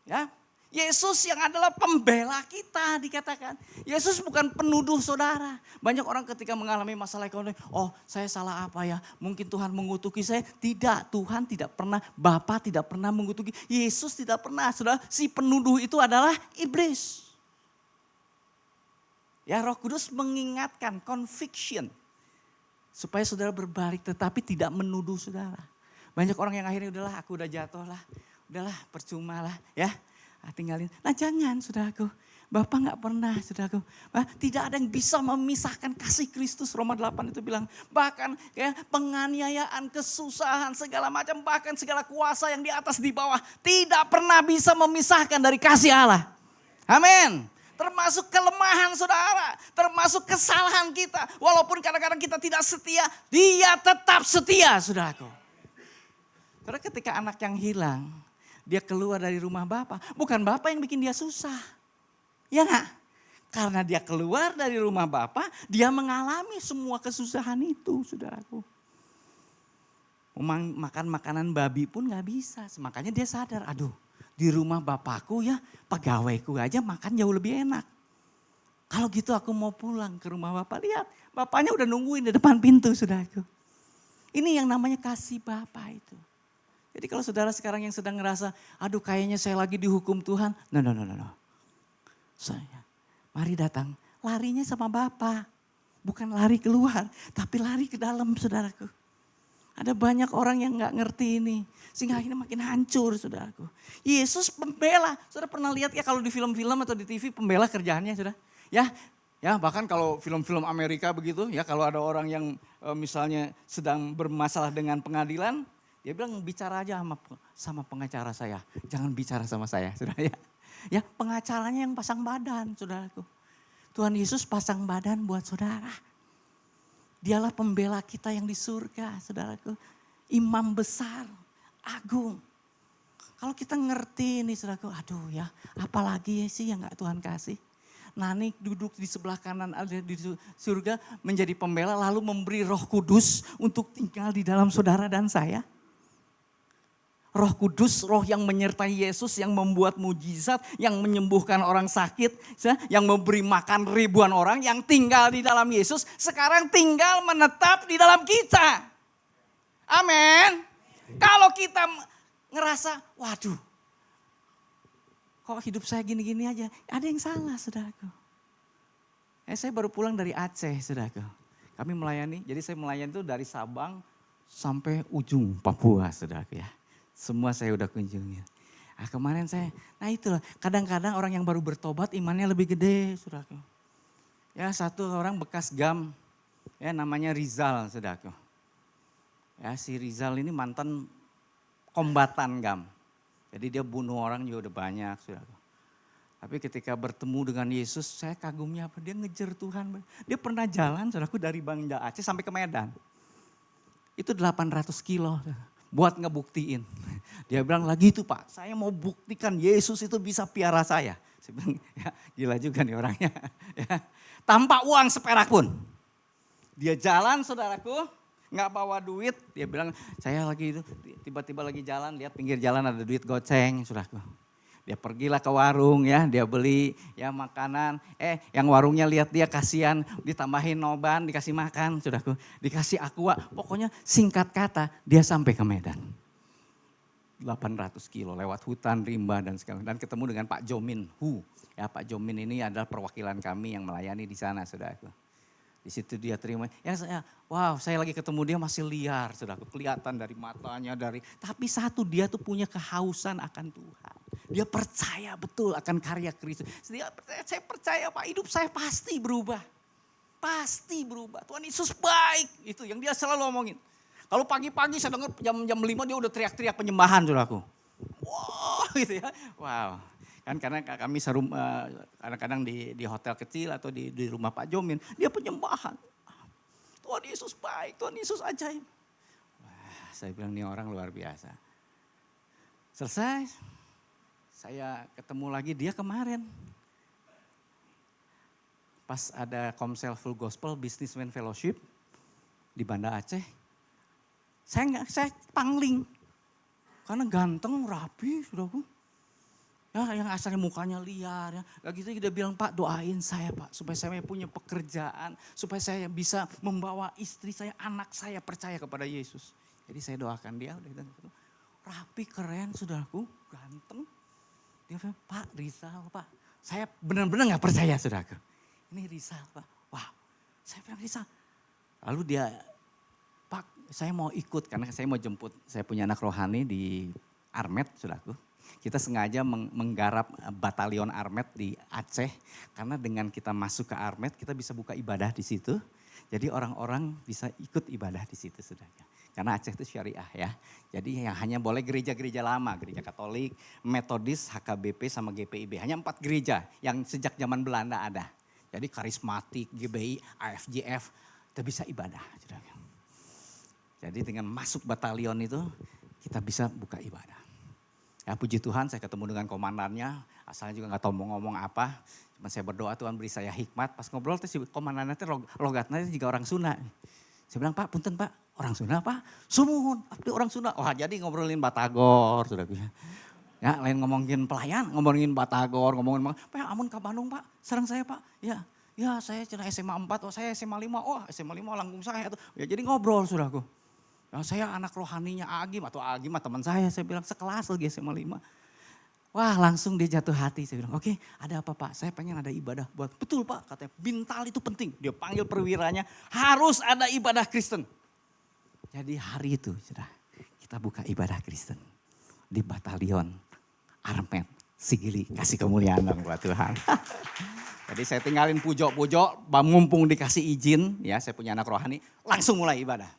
Ya, Yesus yang adalah pembela kita dikatakan. Yesus bukan penuduh saudara. Banyak orang ketika mengalami masalah ekonomi, oh saya salah apa ya? Mungkin Tuhan mengutuki saya. Tidak, Tuhan tidak pernah, Bapa tidak pernah mengutuki. Yesus tidak pernah, saudara. Si penuduh itu adalah iblis. Ya, Roh Kudus mengingatkan, conviction. Supaya saudara berbalik tetapi tidak menuduh saudara. Banyak orang yang akhirnya udahlah aku udah jatuh lah. Udahlah percuma lah ya. Tinggalin. Nah jangan saudaraku. Bapak gak pernah saudaraku. Tidak ada yang bisa memisahkan kasih Kristus. Roma 8 itu bilang. Bahkan ya, penganiayaan, kesusahan, segala macam. Bahkan segala kuasa yang di atas di bawah. Tidak pernah bisa memisahkan dari kasih Allah. Amin. Termasuk kelemahan saudara. Termasuk kesalahan kita. Walaupun kadang-kadang kita tidak setia. Dia tetap setia saudaraku. Saudara ketika anak yang hilang. Dia keluar dari rumah Bapak. Bukan Bapak yang bikin dia susah. Ya enggak? Karena dia keluar dari rumah Bapak. Dia mengalami semua kesusahan itu saudaraku. Makan makanan babi pun gak bisa. Makanya dia sadar. Aduh di rumah Bapakku ya pegawaiku aja makan jauh lebih enak. Kalau gitu aku mau pulang ke rumah Bapak. Lihat Bapaknya udah nungguin di depan pintu saudaraku. Ini yang namanya kasih Bapak itu. Jadi kalau saudara sekarang yang sedang ngerasa, aduh kayaknya saya lagi dihukum Tuhan. No. Saya, mari datang, larinya sama Bapa. Bukan lari keluar, tapi lari ke dalam saudaraku. Ada banyak orang yang gak ngerti ini. Sehingga akhirnya makin hancur saudaraku. Yesus pembela. Saudara pernah lihat ya kalau di film-film atau di TV pembela kerjaannya saudara. Ya Ya, bahkan kalau film-film Amerika begitu, ya kalau ada orang yang misalnya sedang bermasalah dengan pengadilan, dia bilang bicara aja sama pengacara saya, jangan bicara sama saya, saudara ya. Ya, pengacaranya yang pasang badan, saudaraku. Tuhan Yesus pasang badan buat saudara. Dialah pembela kita yang di surga, saudaraku. Imam besar, agung. Kalau kita ngerti nih, saudaraku, aduh ya, apalagi sih yang gak Tuhan kasih. Nani duduk di sebelah kanan ada di surga menjadi pembela lalu memberi Roh Kudus untuk tinggal di dalam saudara dan saya. Roh Kudus, roh yang menyertai Yesus, yang membuat mujizat, yang menyembuhkan orang sakit, yang memberi makan ribuan orang, yang tinggal di dalam Yesus, sekarang tinggal menetap di dalam kita. Amin. Kalau kita ngerasa, waduh, kok hidup saya gini-gini aja, ada yang salah, saudaraku. Saya baru pulang dari Aceh, saudaraku. Kami melayani, jadi saya melayani itu dari Sabang sampai ujung Papua, saudaraku ya. Semua saya udah kunjungi. Kemarin nah itulah, kadang-kadang orang yang baru bertobat imannya lebih gede, saudaraku. Ya, satu orang bekas GAM, ya namanya Rizal, saudaraku. Ya, si Rizal ini mantan kombatan GAM. Jadi dia bunuh orang juga udah banyak, saudaraku. Tapi ketika bertemu dengan Yesus, saya kagumnya apa? Dia ngejar Tuhan. Dia pernah jalan, saudaraku, dari Banda Aceh sampai ke Medan. Itu 800 kilo buat ngebuktiin. Dia bilang lagi itu Pak, saya mau buktikan Yesus itu bisa piara saya. Saya bilang, ya gila juga nih orangnya. Ya, tanpa uang seperak pun. Dia jalan, saudaraku, nggak bawa duit, dia bilang saya lagi itu tiba-tiba lagi jalan, lihat pinggir jalan ada duit goceng, saudaraku. Dia pergilah ke warung ya, dia beli ya makanan, yang warungnya lihat dia kasihan, ditambahin noban, dikasih makan, saudaraku, dikasih aqua, pokoknya singkat kata dia sampai ke Medan. 800 kilo lewat hutan, rimba dan segala, dan ketemu dengan Pak Jomin Hu. Ya, Pak Jomin ini adalah perwakilan kami yang melayani di sana, saudaraku. Di situ dia terima. Ya saya lagi ketemu dia masih liar, saudaraku. Kelihatan dari matanya, tapi satu dia tuh punya kehausan akan Tuhan. Dia percaya betul akan karya Kristus. Saya percaya Pak, hidup saya pasti berubah. Pasti berubah. Tuhan Yesus baik. Itu yang dia selalu omongin. Kalau pagi-pagi saya dengar jam 5 dia udah teriak-teriak penyembahan, saudaraku. Wow, gitu ya. Wow. Kan karena kami kadang-kadang di hotel kecil atau di rumah Pak Jomin, dia penyembahan. Tuhan Yesus baik, Tuhan Yesus ajaib. Wah, saya bilang ini orang luar biasa. Selesai, saya ketemu lagi dia kemarin. Pas ada Komsel Full Gospel Businessman Fellowship di Banda Aceh. Saya pangling. Karena ganteng, rapi, saudaraku. Ya, yang asalnya mukanya liar ya. Lagi itu dia bilang, Pak doain saya Pak. Supaya saya punya pekerjaan. Supaya saya bisa membawa istri saya, anak saya percaya kepada Yesus. Jadi saya doakan dia. Rapi, keren, saudaraku, ganteng. Dia bilang, Pak Rizal Pak. Saya benar-benar gak percaya, saudaraku. Ini Rizal Pak. Wow, saya bilang Rizal. Lalu dia, Pak saya mau ikut karena saya mau jemput. Saya punya anak rohani di Armet, saudaraku. Kita sengaja menggarap batalion Armet di Aceh. Karena dengan kita masuk ke Armet, kita bisa buka ibadah di situ. Jadi orang-orang bisa ikut ibadah di situ, saudara. Karena Aceh itu syariah ya. Jadi yang hanya boleh gereja-gereja lama. Gereja Katolik, Metodis, HKBP sama GPIB. Hanya 4 gereja yang sejak zaman Belanda ada. Jadi karismatik, GBI, AFJF, kita bisa ibadah, saudara. Jadi dengan masuk batalion itu, kita bisa buka ibadah. Ya puji Tuhan saya ketemu dengan komandannya, asalnya juga gak tahu mau ngomong apa. Cuma saya berdoa Tuhan beri saya hikmat, pas ngobrol terus komandannya itu logatnya juga orang Sunda. Saya bilang Pak punten Pak, orang Sunda Pak? Sumun, abdi orang Sunda. Wah jadi ngobrolin Batagor. Ya lain ngomongin pelayan, ngomongin Batagor, ngomongin Pak amun ke Bandung Pak, sareng saya Pak. Ya saya cina SMA 4, saya SMA 5, SMA 5 langkung saya. Ya jadi ngobrol saudaraku. Ya, saya anak rohaninya Agim atau Agim teman saya bilang sekelas lagi SMA 5. Wah langsung dia jatuh hati, saya bilang oke ada apa Pak, saya pengen ada ibadah buat, betul Pak katanya Bintal itu penting. Dia panggil perwiranya harus ada ibadah Kristen. Jadi hari itu kita buka ibadah Kristen di batalion Armet Sigili, kasih kemuliaan dong buat Tuhan. Jadi saya tinggalin pojok-pojok, mumpung dikasih izin, ya saya punya anak rohani, langsung mulai ibadah.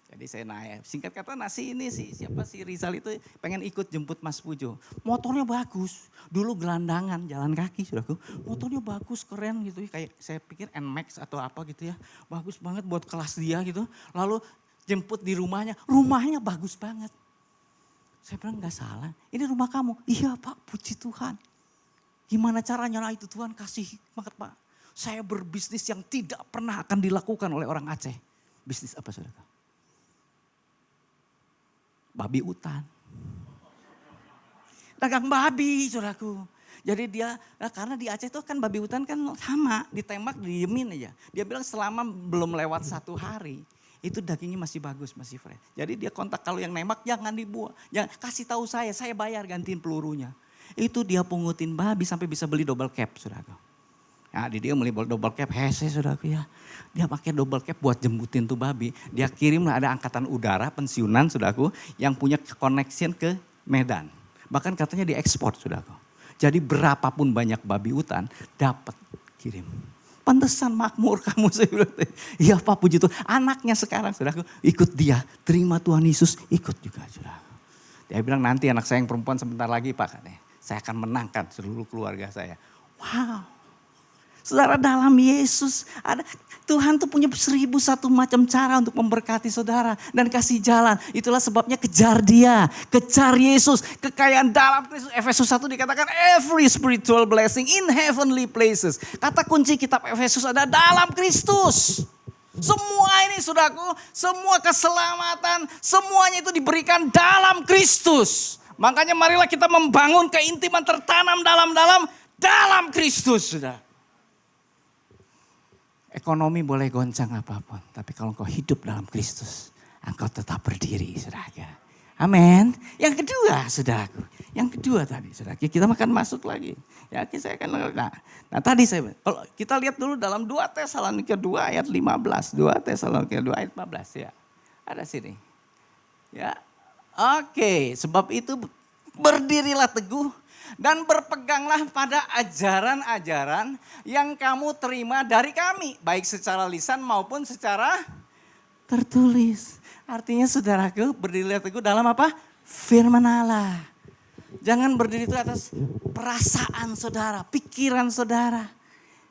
Jadi saya naik, singkat kata nasi ini siapa si Rizal itu pengen ikut jemput Mas Pujo. Motornya bagus, dulu gelandangan jalan kaki saudaraku. Motornya bagus, keren gitu, kayak saya pikir NMAX atau apa gitu ya. Bagus banget buat kelas dia gitu. Lalu jemput di rumahnya bagus banget. Saya bilang gak salah, ini rumah kamu. Iya Pak, puji Tuhan. Gimana caranya? Nah itu Tuhan kasih hikmat Pak. Saya berbisnis yang tidak pernah akan dilakukan oleh orang Aceh. Bisnis apa saudara? Babi hutan. Dagang babi saudaraku. Jadi dia, karena di Aceh itu kan babi hutan kan sama, ditembak diemin aja. Dia bilang selama belum lewat 1 hari, itu dagingnya masih bagus, masih fresh. Jadi dia kontak kalau yang nembak jangan dibuang. Jangan, kasih tahu saya bayar gantiin pelurunya. Itu dia pungutin babi sampai bisa beli double cap saudaraku. Ya, dia beli double cap, hese saudaraku ya. Dia pakai double cap buat jemputin tuh babi. Dia kirim lah ada angkatan udara pensiunan saudaraku yang punya connection ke Medan. Bahkan katanya diekspor saudaraku. Jadi berapapun banyak babi hutan dapat kirim. Pantesan makmur kamu saya bilang. Iya Pak puji Tuhan. Anaknya sekarang saudaraku ikut dia. Terima Tuhan Yesus ikut juga saudaraku. Dia bilang nanti anak saya yang perempuan sebentar lagi Pak katanya. Saya akan menangkan seluruh keluarga saya. Wow. Saudara dalam Yesus ada Tuhan tuh punya 1001 macam cara untuk memberkati saudara dan kasih jalan. Itulah sebabnya kejar dia, kejar Yesus, kekayaan dalam Kristus. Efesus 1 dikatakan every spiritual blessing in heavenly places. Kata kunci kitab Efesus ada dalam Kristus. Semua ini saudaraku, semua keselamatan, semuanya itu diberikan dalam Kristus. Makanya marilah kita membangun keintiman tertanam dalam Kristus, saudara. Ekonomi boleh goncang apapun, tapi kalau engkau hidup dalam Kristus, engkau tetap berdiri, saudara. Amin. Yang kedua, saudaraku. Yang kedua tadi, saudara. Kita akan masuk lagi. Ya, saya akan. Nah, tadi saya. Kalau kita lihat dulu dalam 2 Tesalonika 2 ayat 15. 2 Tesalonika 2 ayat 15 ya. Ada sini. Ya. Oke, sebab itu berdirilah teguh dan berpeganglah pada ajaran-ajaran yang kamu terima dari kami. Baik secara lisan maupun secara tertulis. Artinya saudaraku berdirilah teguh dalam apa? Firman Allah. Jangan berdiri itu atas perasaan saudara, pikiran saudara.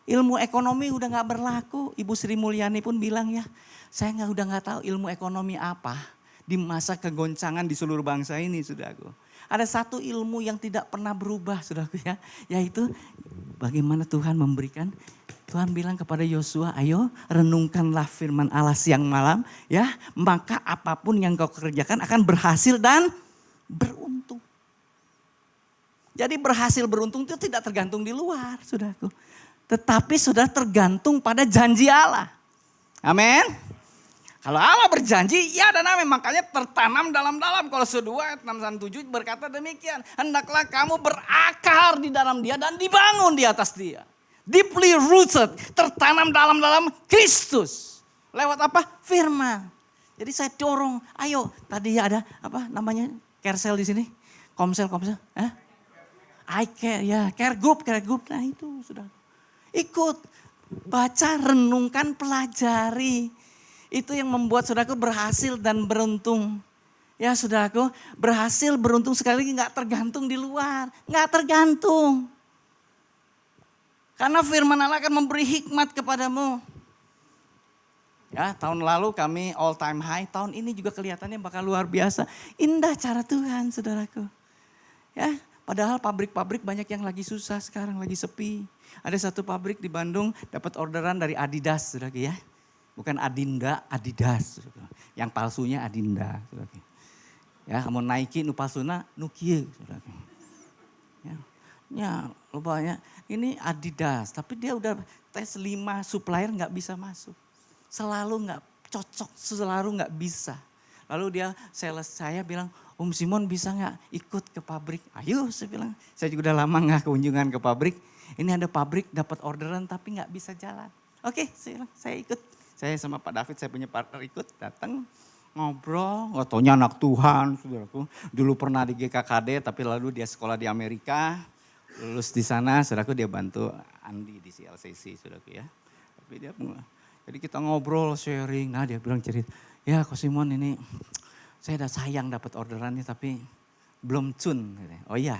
Ilmu ekonomi udah gak berlaku. Ibu Sri Mulyani pun bilang ya, saya udah gak tahu ilmu ekonomi apa di masa kegoncangan di seluruh bangsa ini saudaraku. Ada satu ilmu yang tidak pernah berubah saudaraku ya. Yaitu bagaimana Tuhan memberikan. Tuhan bilang kepada Yosua, ayo renungkanlah firman Allah siang malam. Ya, maka apapun yang kau kerjakan akan berhasil dan beruntung. Jadi berhasil beruntung itu tidak tergantung di luar saudaraku. Tetapi sudah tergantung pada janji Allah. Amin. Kalau Allah berjanji, ya dan amin. Makanya tertanam dalam-dalam. Kolose 2 ayat 6-7 berkata demikian. Hendaklah kamu berakar di dalam dia dan dibangun di atas dia. Deeply rooted, tertanam dalam Kristus. Lewat apa? Firman. Jadi saya dorong, ayo. Tadi ada apa namanya? Carsel di sini. Komsel. I care ya, care group. Nah itu sudah. Ikut, baca, renungkan, pelajari. Itu yang membuat saudaraku berhasil dan beruntung. Ya saudaraku, berhasil beruntung sekali lagi gak tergantung di luar. Gak tergantung. Karena firman Allah akan memberi hikmat kepadamu. Ya, tahun lalu kami all time high, tahun ini juga kelihatannya bakal luar biasa. Indah cara Tuhan saudaraku. Ya, padahal pabrik-pabrik banyak yang lagi susah sekarang, lagi sepi. Ada satu pabrik di Bandung dapat orderan dari Adidas saudaraku ya. Bukan Adinda, Adidas. Yang palsunya Adinda. Ya, kamu Nike nu palsuna nu kieu. Ya, lupanya ini Adidas. Tapi dia udah tes 5 supplier gak bisa masuk. Selalu gak cocok, selalu gak bisa. Lalu dia sales saya bilang, Om Simon bisa gak ikut ke pabrik? Ayo saya bilang, saya juga udah lama gak kunjungan ke pabrik. Ini ada pabrik dapat orderan tapi gak bisa jalan. Oke, saya ikut. Saya sama Pak David, saya punya partner ikut, datang ngobrol. Taunya anak Tuhan, saudaraku. Dulu pernah di GKKD, tapi lalu dia sekolah di Amerika. lulus di sana, saudaraku dia bantu Andi di CLCC, saudaraku ya. Tapi jadi kita ngobrol, sharing, nah dia bilang cerita, ya Ko Simon ini saya udah sayang dapat orderannya tapi belum cun. Oh iya,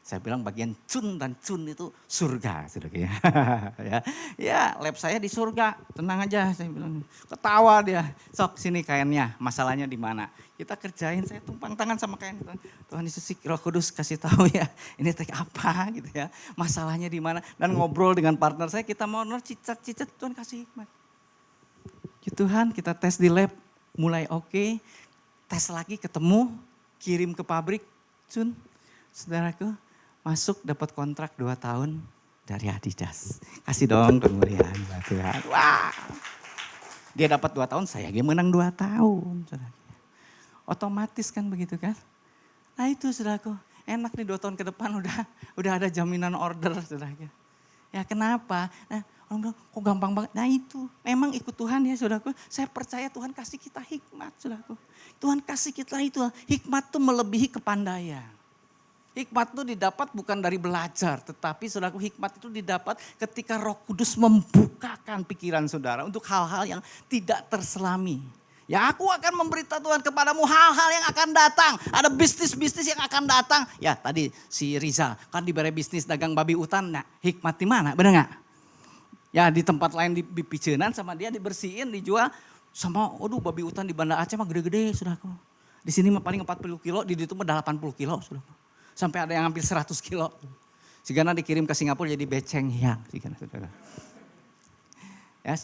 saya bilang bagian cun dan cun itu surga, saudaraku ya. Ya, lab saya di surga, tenang aja, saya bilang. Ketawa dia, sok sini kainnya, masalahnya di mana? Kita kerjain, saya tumpang tangan sama kain. Tuhan Yesus, Roh Kudus kasih tahu ya, ini tag apa gitu ya, masalahnya di mana? Dan ngobrol dengan partner saya, kita mau cicat-cicat, Tuhan kasih hikmat. Ya Tuhan, kita tes di lab, mulai oke, tes lagi ketemu, kirim ke pabrik, Cun, saudaraku, masuk dapat kontrak 2 tahun dari Adidas. Kasih dong kemuliaan buat Tuhan. Wah, dia dapat 2 tahun, saya lagi menang 2 tahun. Saudara. Otomatis kan begitu kan. Nah itu saudaraku, enak nih 2 tahun ke depan udah ada jaminan order saudaraku. Ya kenapa? Nah orang bilang kok gampang banget. Nah itu memang ikut Tuhan ya saudaraku. Saya percaya Tuhan kasih kita hikmat saudaraku. Tuhan kasih kita itu hikmat tuh melebihi kepandaian. Hikmat itu didapat bukan dari belajar, tetapi saudaraku hikmat itu didapat ketika Roh Kudus membukakan pikiran saudara untuk hal-hal yang tidak terselami. Ya aku akan memberitahu Tuhan kepadamu hal-hal yang akan datang. Ada bisnis-bisnis yang akan datang. Ya tadi si Rizal kan diberi bisnis dagang babi hutan. Nah hikmat di mana? Benar gak? Ya di tempat lain di Picenan sama dia dibersihin, dijual. Sama aduh babi hutan di Banda Aceh mah gede-gede saudaraku. Di sini mah paling 40 kilo, di situ mah 80 kilo saudaraku. Sampai ada yang hampir 100 kilo. Sigana dikirim ke Singapura jadi beceng hiang. Sigana saudara. Ya,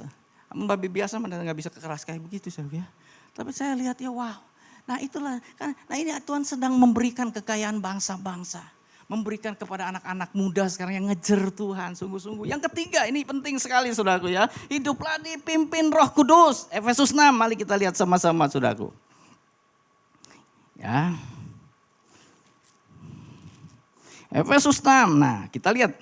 babi biasa mana nggak bisa keras kayak begitu saudara. Tapi saya lihat ya wow. Nah itulah kan. Nah ini Tuhan sedang memberikan kekayaan bangsa-bangsa. Memberikan kepada anak-anak muda sekarang yang ngejar Tuhan sungguh-sungguh. Yang ketiga ini penting sekali saudaraku ya. Hiduplah dipimpin Roh Kudus. Efesus 6 mari kita lihat sama-sama saudaraku. Ya. Efesus 6, nah kita lihat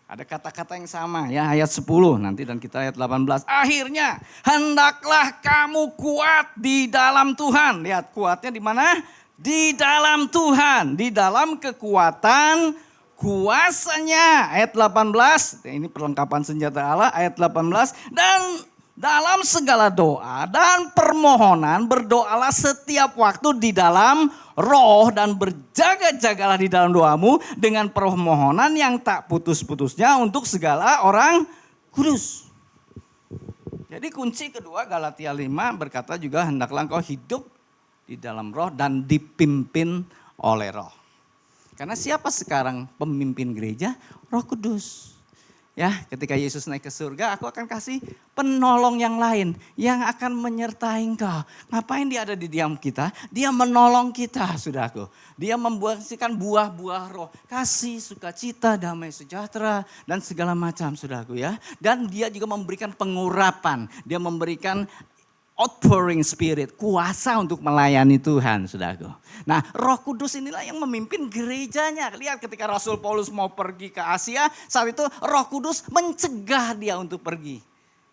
ada kata-kata yang sama ya ayat 10 nanti dan kita ayat 18. Akhirnya hendaklah kamu kuat di dalam Tuhan. Lihat kuatnya di mana? Di dalam Tuhan, di dalam kekuatan kuasanya. Ayat 18, ini perlengkapan senjata Allah ayat 18. Dan dalam segala doa dan permohonan berdoalah setiap waktu di dalam roh dan berjaga-jagalah di dalam doamu dengan permohonan yang tak putus-putusnya untuk segala orang kudus. Jadi kunci kedua Galatia 5 berkata juga hendaklah engkau hidup di dalam roh dan dipimpin oleh roh. Karena siapa sekarang pemimpin gereja? Roh Kudus. Ya, ketika Yesus naik ke surga, aku akan kasih penolong yang lain yang akan menyertai engkau. Ngapain dia ada di diam kita? Dia menolong kita, saudaraku. Dia membuahkan buah-buah roh, kasih, sukacita, damai sejahtera dan segala macam, saudaraku ya. Dan dia juga memberikan pengurapan, dia memberikan outpouring spirit, kuasa untuk melayani Tuhan, saudaraku. Nah, Roh Kudus inilah yang memimpin gerejanya. Lihat ketika Rasul Paulus mau pergi ke Asia, saat itu Roh Kudus mencegah dia untuk pergi.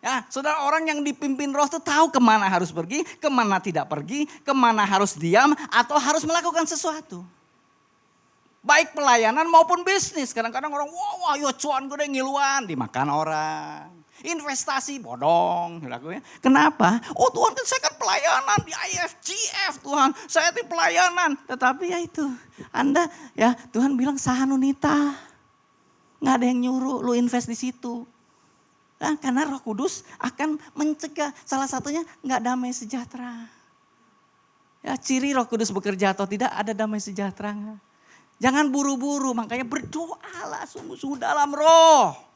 Ya, saudara, orang yang dipimpin Roh itu tahu kemana harus pergi, kemana tidak pergi, kemana harus diam atau harus melakukan sesuatu. Baik pelayanan maupun bisnis. Kadang-kadang orang, wah, yo cuan gue ngiluan, dimakan orang. Investasi bodong. Kenapa? Oh Tuhan kan saya kan pelayanan di IFGF Tuhan. Saya di pelayanan. Tetapi ya itu. Anda ya Tuhan bilang sahanunita. Nggak ada yang nyuruh lu invest di situ. Nah, karena Roh Kudus akan mencegah. Salah satunya nggak damai sejahtera. Ya ciri Roh Kudus bekerja atau tidak ada damai sejahtera. Jangan buru-buru. Makanya berdoalah sungguh-sungguh dalam roh.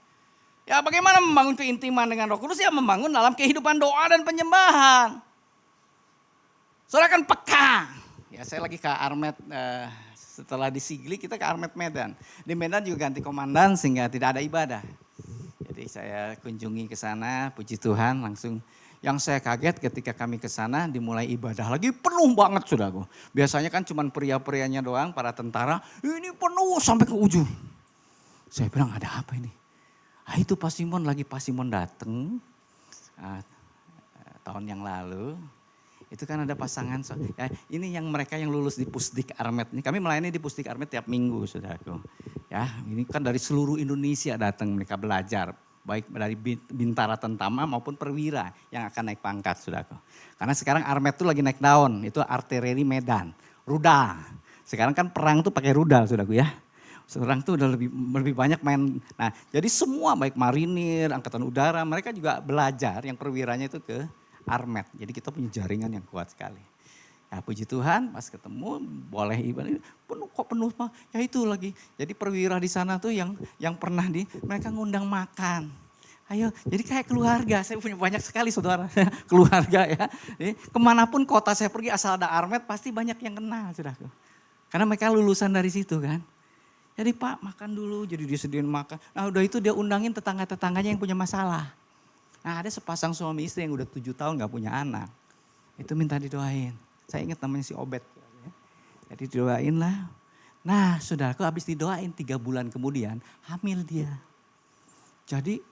Ya bagaimana membangun keintiman dengan Roh Kudus? Ya membangun dalam kehidupan doa dan penyembahan. Saudara kan peka. Ya saya lagi ke Armet setelah di Sigli kita ke Armet Medan. Di Medan juga ganti komandan sehingga tidak ada ibadah. Jadi saya kunjungi ke sana, puji Tuhan langsung. Yang saya kaget ketika kami ke sana dimulai ibadah lagi penuh banget saudaraku. Biasanya kan cuma pria-prianya doang, para tentara. Ini penuh sampai ke ujung. Saya bilang ada apa ini? Ah itu Pak Simon datang tahun yang lalu. Itu kan ada pasangan. Ya, ini yang mereka yang lulus di Pusdik Armet. Kami melayani di Pusdik Armet tiap minggu saudaraku. Ya, ini kan dari seluruh Indonesia datang mereka belajar. Baik dari bintara tentara maupun perwira yang akan naik pangkat, saudaraku. Karena sekarang armet tuh lagi naik daun, itu artileri Medan, rudal. Sekarang kan perang tuh pakai rudal, saudaraku ya. Sekarang tuh udah lebih banyak main. Nah, jadi semua baik marinir, angkatan udara, mereka juga belajar yang perwiranya itu ke armet. Jadi kita punya jaringan yang kuat sekali. Ya puji Tuhan, pas ketemu boleh ibadah penuh kok penuh, ya itu lagi. Jadi perwira di sana tuh yang pernah mereka ngundang makan. Ayo, jadi kayak keluarga. Saya punya banyak sekali saudara keluarga ya. Jadi, kemanapun kota saya pergi asal ada armet pasti banyak yang kenal, saudaraku. Karena mereka lulusan dari situ kan. Jadi Pak makan dulu, jadi dia sediain makan. Nah udah itu dia undangin tetangga-tetangganya yang punya masalah. Nah ada sepasang suami istri yang udah 7 tahun gak punya anak. Itu minta didoain. Saya ingat namanya si Obed. Jadi didoain lah. Nah saudaraku habis didoain 3 bulan kemudian hamil dia. Jadi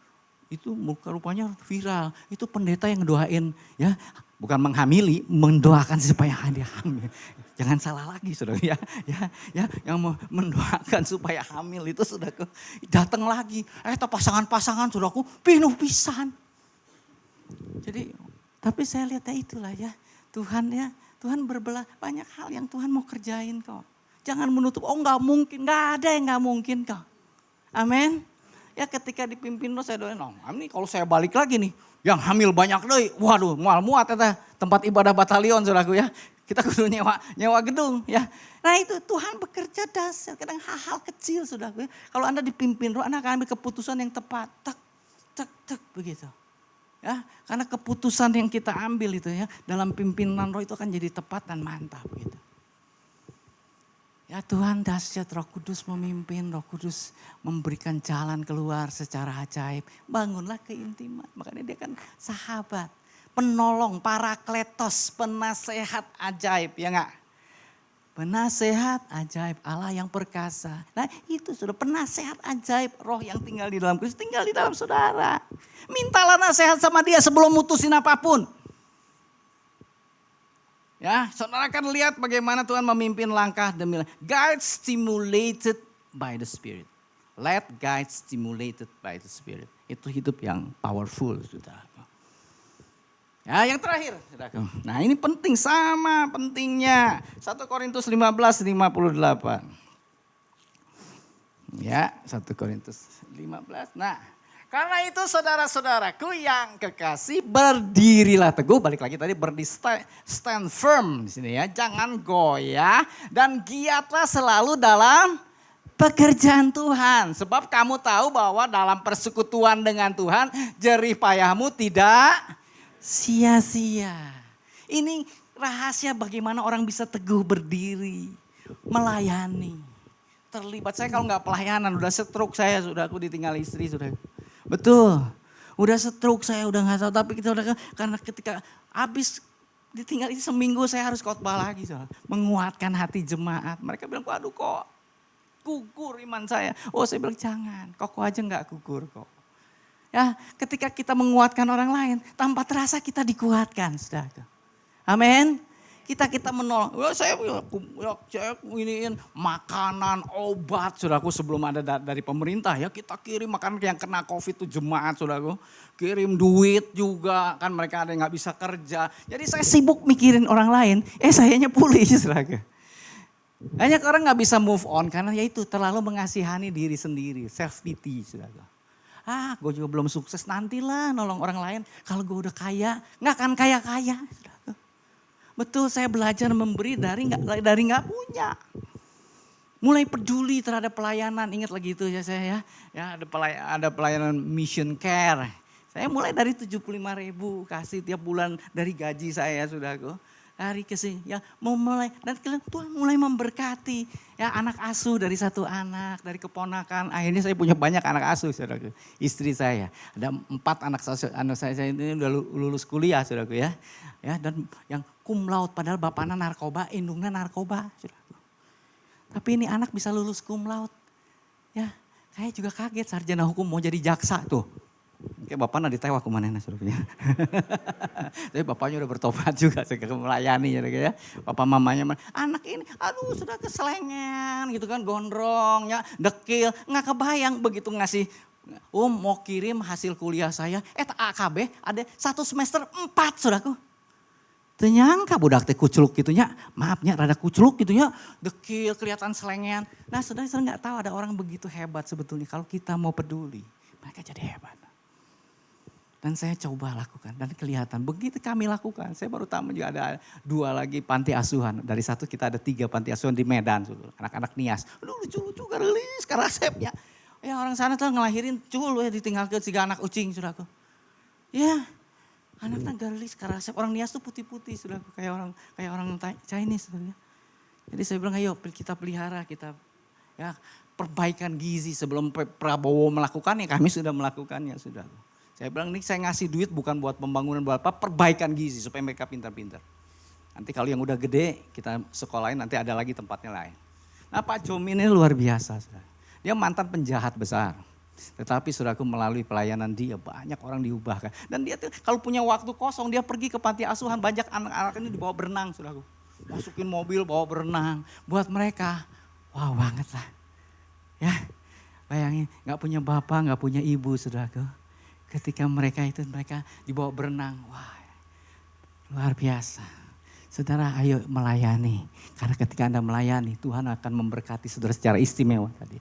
itu rupanya viral. Itu pendeta yang doain ya. Bukan menghamili, mendoakan supaya dia hamil. Jangan salah lagi saudara ya. Yang mendoakan supaya hamil itu saudaraku. Datang lagi, pasangan-pasangan saudaraku pinuh pisan. Jadi, tapi saya lihat itulah ya. Tuhan berbelah banyak hal yang Tuhan mau kerjain kok. Jangan menutup, nggak mungkin, nggak ada yang nggak mungkin kok. Amin. Ya ketika dipimpin saya doain, ini kalau saya balik lagi nih. Yang hamil banyak deh, waduh muat tempat ibadah batalion saudaraku ya. Kita kudu nyewa gedung ya. Nah itu Tuhan bekerja dasar, kadang hal-hal kecil saudaraku ya. Kalau Anda dipimpin roh, Anda akan ambil keputusan yang tepat. Tak begitu. Ya, karena keputusan yang kita ambil itu ya, dalam pimpinan roh itu akan jadi tepat dan mantap gitu. Ya Tuhan dahsyat, Roh Kudus memimpin, Roh Kudus memberikan jalan keluar secara ajaib. Bangunlah keintiman, makanya dia kan sahabat, penolong, parakletos, penasehat ajaib, ya enggak? Penasehat ajaib, Allah yang perkasa. Nah itu sudah penasehat ajaib, roh yang tinggal di dalam Kristus, tinggal di dalam saudara. Mintalah nasihat sama dia sebelum mutusin apapun. Ya, saudara kan lihat bagaimana Tuhan memimpin langkah demi langkah. Guide stimulated by the Spirit. Let guide stimulated by the Spirit. Itu hidup yang powerful, saudara. Ya, yang terakhir, saudara. Nah, ini penting, sama pentingnya. 1 Korintus 15:58. Ya, 1 Korintus 15. Nah, karena itu saudara-saudaraku yang kekasih, berdirilah teguh, balik lagi tadi stand firm di sini ya, jangan goyah dan giatlah selalu dalam pekerjaan Tuhan. Sebab kamu tahu bahwa dalam persekutuan dengan Tuhan, jerih payahmu tidak sia-sia. Ini rahasia bagaimana orang bisa teguh berdiri, melayani, terlibat. Saya kalau nggak pelayanan, udah stroke saya, sudah aku ditinggal istri, sudah. Betul, udah stroke saya udah gak tahu, tapi kita udah karena ketika habis ditinggal itu seminggu saya harus khotbah lagi, menguatkan hati jemaat. Mereka bilang, waduh kok gugur iman saya. Oh saya bilang jangan, kokoh aja gak gugur kok. Ya ketika kita menguatkan orang lain, tanpa terasa kita dikuatkan, saudara. Amin. Kita menolong, saya iniin makanan, obat, saudaraku sebelum ada dari pemerintah ya, kita kirim makanan yang kena COVID itu jemaat, saudaraku. Kirim duit juga, kan mereka ada yang gak bisa kerja. Jadi saya sibuk mikirin orang lain, sayanya pulih, saudaraku. Banyak orang gak bisa move on karena ya itu terlalu mengasihani diri sendiri, self pity, saudaraku. Gue juga belum sukses, nantilah nolong orang lain. Kalau gue udah kaya, gak akan kaya-kaya, saudaraku. Betul, saya belajar memberi dari nggak punya. Mulai peduli terhadap pelayanan, ingat lagi itu ya saya ya. Ya ada pelayanan mission care. Saya mulai dari 75.000 kasih tiap bulan dari gaji saya, saudaraku. Dari kesini ya mau mulai dan Tuhan mulai memberkati ya anak asuh dari satu anak, dari keponakan. Akhirnya saya punya banyak anak asuh, saudaraku. Istri saya ada 4 anak saya ini udah lulus kuliah, saudaraku ya. Ya dan yang cum laude padahal bapaknya narkoba, indungnya narkoba, saudaraku. Tapi ini anak bisa lulus cum laude. Ya, saya juga kaget sarjana hukum mau jadi jaksa tuh. Kayak bapaknya ditewak kemana suruhnya. Tapi bapaknya udah bertobat juga, saya melayani ya. Papa mamanya, anak ini aduh sudah keselengen gitu kan, gondrongnya, dekil. Nggak kebayang begitu ngasih, mau kirim hasil kuliah saya, AKB ada 1 semester 4 saudaraku. Ternyangka budak teh kuculuk gitunya, maafnya rada kuculuk gitunya, dekil, kelihatan selengean. Nah saudara nggak tahu ada orang begitu hebat sebetulnya kalau kita mau peduli, mereka jadi hebat. Dan saya coba lakukan dan kelihatan begitu kami lakukan. Saya baru tahu juga ada 2 lagi panti asuhan. Dari 1 kita ada 3 panti asuhan di Medan, anak-anak Nias. Aduh lucu-lucu gerelis karasep ya. Ya orang sana tuh ngelahirin cul ya ditinggalkan 3 anak ucing saudaraku. Ya. Anaknya garis karasep, orang Nias tuh putih-putih saudara, kayak orang Chinese saudara. Jadi saya bilang ayo kita pelihara, kita ya perbaikan gizi sebelum Prabowo melakukannya, kami sudah melakukannya saudara. Saya bilang ini saya ngasih duit bukan buat pembangunan buat apa, perbaikan gizi supaya mereka pintar-pintar. Nanti kalau yang udah gede kita sekolahin nanti ada lagi tempatnya lain. Nah Pak Jomin ini luar biasa saudara. Dia mantan penjahat besar. Tetapi saudaraku melalui pelayanan dia banyak orang diubahkan. Dan dia tuh kalau punya waktu kosong dia pergi ke panti asuhan, banyak anak-anak ini dibawa berenang saudaraku. Masukin mobil bawa berenang. Buat mereka, wow banget lah. Ya bayangin gak punya bapak, gak punya ibu saudaraku. Ketika mereka dibawa berenang, wah luar biasa. Saudara ayo melayani. Karena ketika Anda melayani Tuhan akan memberkati saudara secara istimewa tadi.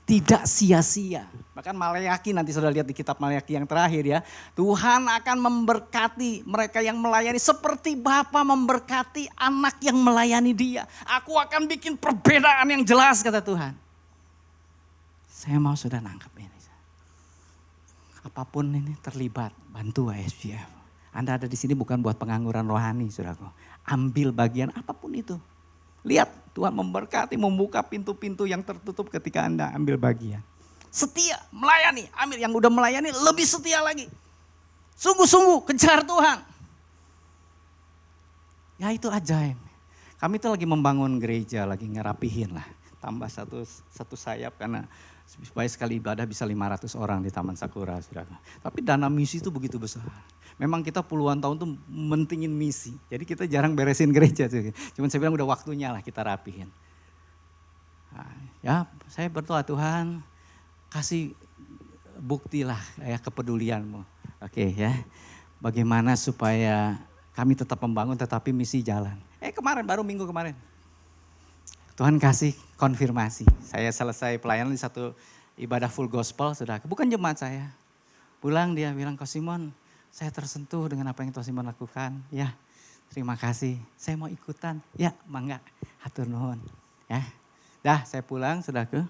Tidak sia-sia. Bahkan Maleaki nanti sudah lihat di kitab Maleaki yang terakhir ya. Tuhan akan memberkati mereka yang melayani seperti Bapa memberkati anak yang melayani dia. Aku akan bikin perbedaan yang jelas kata Tuhan. Saya mau sudah nangkep ini. Apapun ini terlibat, bantu ISPF. Anda ada di sini bukan buat pengangguran rohani saudaraku. Ambil bagian apapun itu. Lihat Tuhan memberkati, membuka pintu-pintu yang tertutup ketika Anda ambil bagian. Setia, melayani. Amir yang udah melayani lebih setia lagi. Sungguh-sungguh kejar Tuhan. Ya itu ajaib. Kami tuh lagi membangun gereja, lagi ngerapihin lah. Tambah satu sayap karena supaya sekali ibadah bisa 500 orang di Taman Sakura. Saudara. Tapi dana misi itu begitu besar. Memang kita puluhan tahun tuh mentingin misi. Jadi kita jarang beresin gereja. Cuman saya bilang udah waktunya lah kita rapihin. Nah, ya saya berdoa Tuhan kasih bukti lah ya kepedulianmu. Oke ya. Bagaimana supaya kami tetap membangun tetapi misi jalan. Baru minggu kemarin. Tuhan kasih konfirmasi. Saya selesai pelayanan di satu ibadah full gospel. Saudara. Bukan jemaat saya. Pulang dia bilang, Ko Simon, saya tersentuh dengan apa yang Ko Simon lakukan. Ya, terima kasih. Saya mau ikutan. Ya, mangga. Hatur nuhun. Ya. Dah, saya pulang, saudaraku.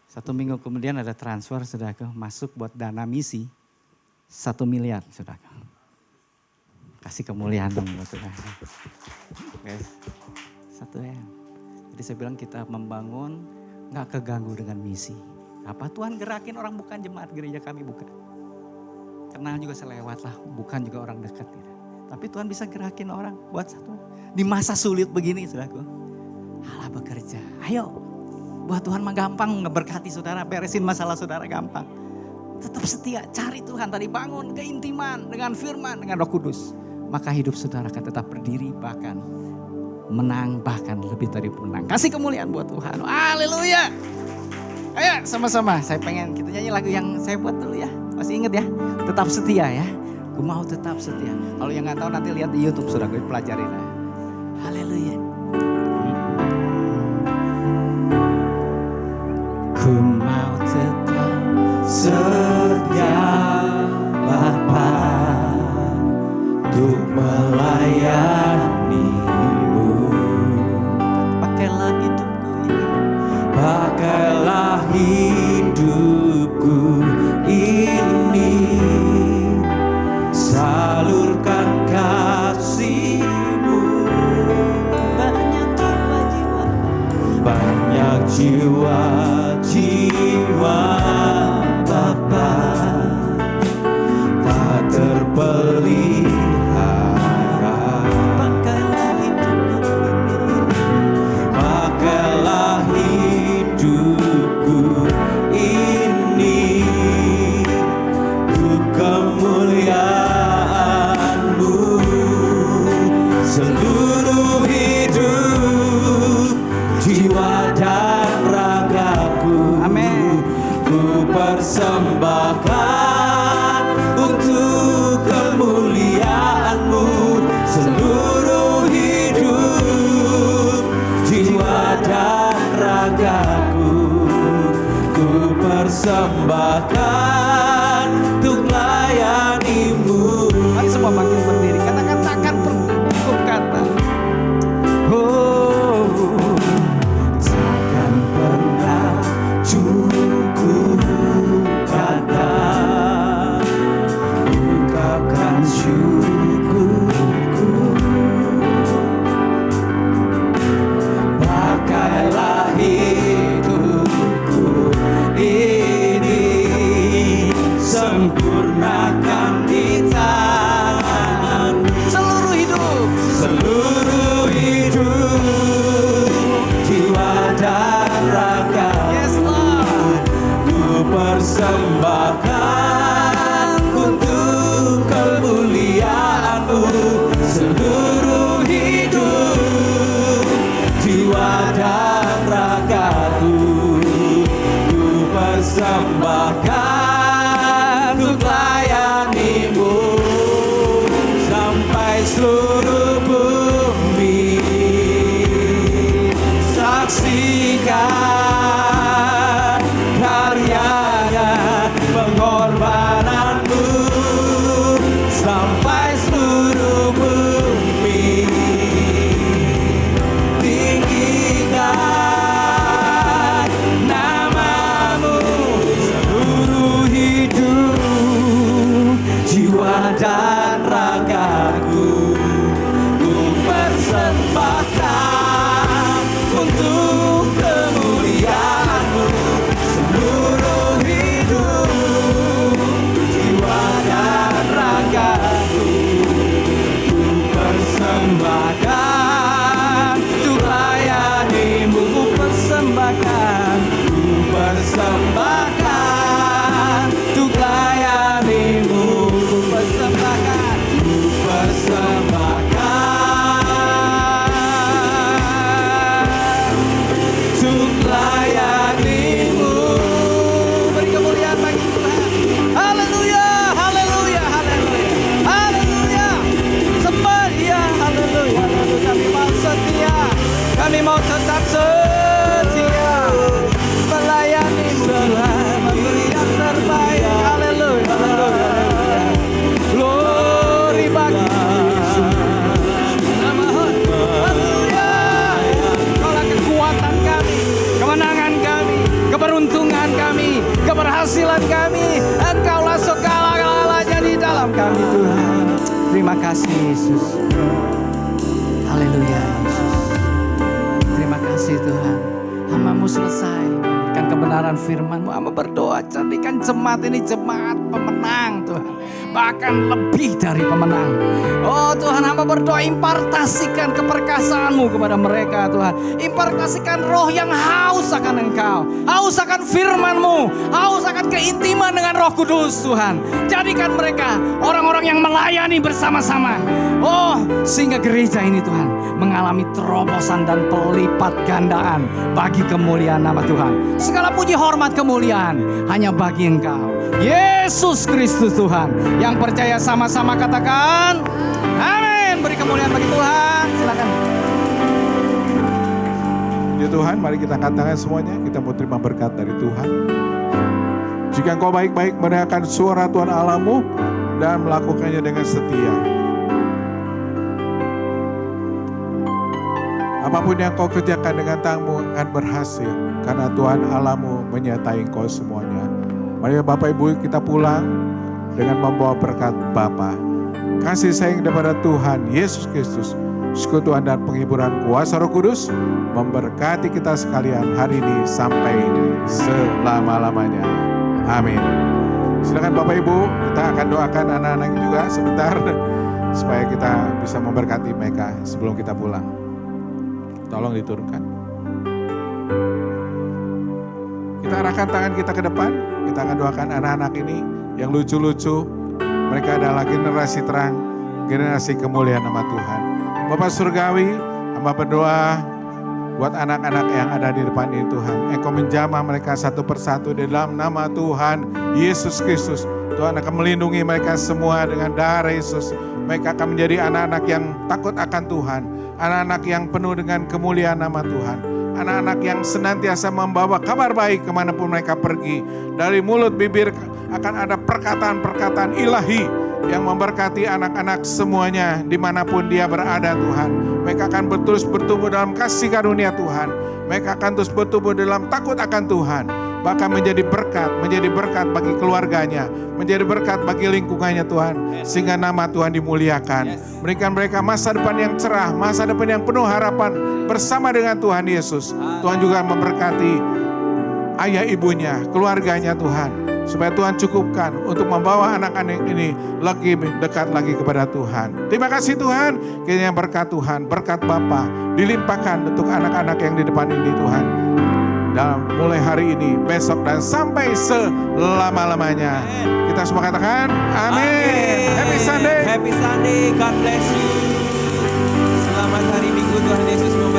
1 minggu kemudian ada transfer, saudaraku. Masuk buat dana misi. 1 miliar, saudaraku. Kasih kemuliaan dong buat Tuhan. Guys, 1 M. Jadi saya bilang kita membangun, gak keganggu dengan misi. Apa Tuhan gerakin orang bukan jemaat gereja kami, bukan. Kenal juga selewat lah, bukan juga orang dekat. Gitu. Tapi Tuhan bisa gerakin orang buat satu. Di masa sulit begini saudaraku. Allah bekerja, ayo. Buat Tuhan mah gampang ngeberkati saudara, beresin masalah saudara gampang. Tetap setia, cari Tuhan tadi bangun keintiman dengan firman, dengan Roh Kudus. Maka hidup saudara akan tetap berdiri bahkan menang, bahkan lebih dari menang. Kasih kemuliaan buat Tuhan, haleluya. Ayo sama-sama, saya pengen kita nyanyi lagu yang saya buat dulu ya. Masih inget ya, tetap setia ya. Aku mau tetap setia. Kalau yang gak tahu nanti lihat di YouTube sudah gue pelajarin. Haleluya. Ku mau tetap setia Bapa untuk melayani-Mu. Pakailah hidupku ini. Pakailah hidupku ini. Salurkan kasih-Mu. Banyak jiwa-jiwa Bapa tak terpelihara. Pakailah hidupku ini. Ku ragaku, ku persembahkan untuk layanimu. Mari semua bangkit berdiri, katakan takkan pernah cukup kata. Oh, takkan pernah cukup kata ungkapkan syukurku. Pakailah hidupku ini, sempurnakan di tangan. Seluruh hidup, Seluruh hidup, jiwa dan raga, yes Lord. ku persembahkan untuk kemuliaan-Mu. Seluruh hidup, jiwa dan ragaku, ku persembahkan untuk layani-Mu. Sampai seluruh bumi saksikan karyanya, pengorbanan-Mu. Sampai seluruh bumi tinggikan nama-Mu. Seluruh hidup, jiwa dan ragaku, ku persembahkan untuk kemuliaan-Mu. Seluruh hidup, jiwa dan ragaku, ku persembahkan untuk layani-Mu. Ku persembahkan, ku persembahkan untuk layani-Mu. Ku persembahkan, ku persembahkan untuk layani-Mu. Beri kemuliaan bagi Tuhan. Haleluya, haleluya, haleluya, haleluya. Sembah Dia, haleluya, haleluya. Kami mau setia, kami mau tetap setia melayani-Mu Tuhan, memberi yang terbaik. Haleluya, haleluya. Glory bagi Yesus. Haleluya. Kaulah kekuatan kami, kemenangan kami, keberuntungan kami, keberhasilan kami. Engkaulah segala-galanya di dalam kami Tuhan. Terima kasih Yesus. Haleluya Yesus. Terima kasih Tuhan. Hamba-Mu selesai memberikan kebenaran firman-Mu. Hamba berdoa jadikan jemaat ini jemaat pemenang Tuhan. Bahkan lebih dari pemenang. Oh Tuhan, hamba berdoa impartasikan keperkasaan-Mu kepada mereka Tuhan. Impartasikan roh yang haus akan Engkau, haus akan firman-Mu, haus akan keintiman dengan Roh Kudus Tuhan. Jadikan mereka orang-orang yang melayani bersama-sama. Oh, sehingga gereja ini Tuhan mengalami terobosan dan pelipat gandaan bagi kemuliaan nama Tuhan. Segala puji hormat kemuliaan hanya bagi Engkau, Yesus Kristus Tuhan. Yang percaya sama-sama katakan amin. Beri kemuliaan bagi Tuhan. Silakan. Ya Tuhan, mari kita angkat tangan semuanya. Kita mau terima berkat dari Tuhan. Jika engkau baik-baik mendengarkan suara Tuhan Allahmu dan melakukannya dengan setia, apapun yang kau kerjakan dengan tanganmu akan berhasil, karena Tuhan Allahmu menyertai engkau semuanya. Mari Bapak Ibu kita pulang dengan membawa berkat Bapa, kasih sayang daripada Tuhan Yesus Kristus, persekutuan dan penghiburan kuasa Roh Kudus memberkati kita sekalian hari ini sampai selama-lamanya. Amin. Silakan Bapak Ibu, kita akan doakan anak-anak juga sebentar supaya kita bisa memberkati mereka sebelum kita pulang. Tolong diturunkan. Kita arahkan tangan kita ke depan. Kita akan doakan anak-anak ini yang lucu-lucu. Mereka adalah generasi terang, generasi kemuliaan nama Tuhan. Bapak Surgawi, hamba berdoa buat anak-anak yang ada di depan ini Tuhan. Engkau menjamah mereka satu persatu di dalam nama Tuhan Yesus Kristus. Tuhan akan melindungi mereka semua dengan darah Yesus. Mereka akan menjadi anak-anak yang takut akan Tuhan. Anak-anak yang penuh dengan kemuliaan nama Tuhan. anak-anak yang senantiasa membawa kabar baik kemanapun mereka pergi. Dari mulut bibir akan ada perkataan-perkataan ilahi yang memberkati anak-anak semuanya dimanapun dia berada Tuhan. Mereka akan terus bertumbuh dalam kasih karunia Tuhan. Mereka akan terus bertumbuh dalam takut akan Tuhan. Bahkan menjadi berkat bagi keluarganya, menjadi berkat bagi lingkungannya Tuhan. Sehingga nama Tuhan dimuliakan. Berikan mereka masa depan yang cerah, masa depan yang penuh harapan bersama dengan Tuhan Yesus. Tuhan juga memberkati ayah ibunya, keluarganya Tuhan. Supaya Tuhan cukupkan untuk membawa anak-anak ini lebih dekat lagi kepada Tuhan. Terima kasih Tuhan, kiranya berkat Tuhan, berkat Bapa dilimpahkan untuk anak-anak yang di depan ini Tuhan. Dan mulai hari ini, besok dan sampai selama-lamanya. Kita semua katakan amin. Happy Sunday. Happy Sunday. God bless you. Selamat hari Minggu, Tuhan Yesus memberkati.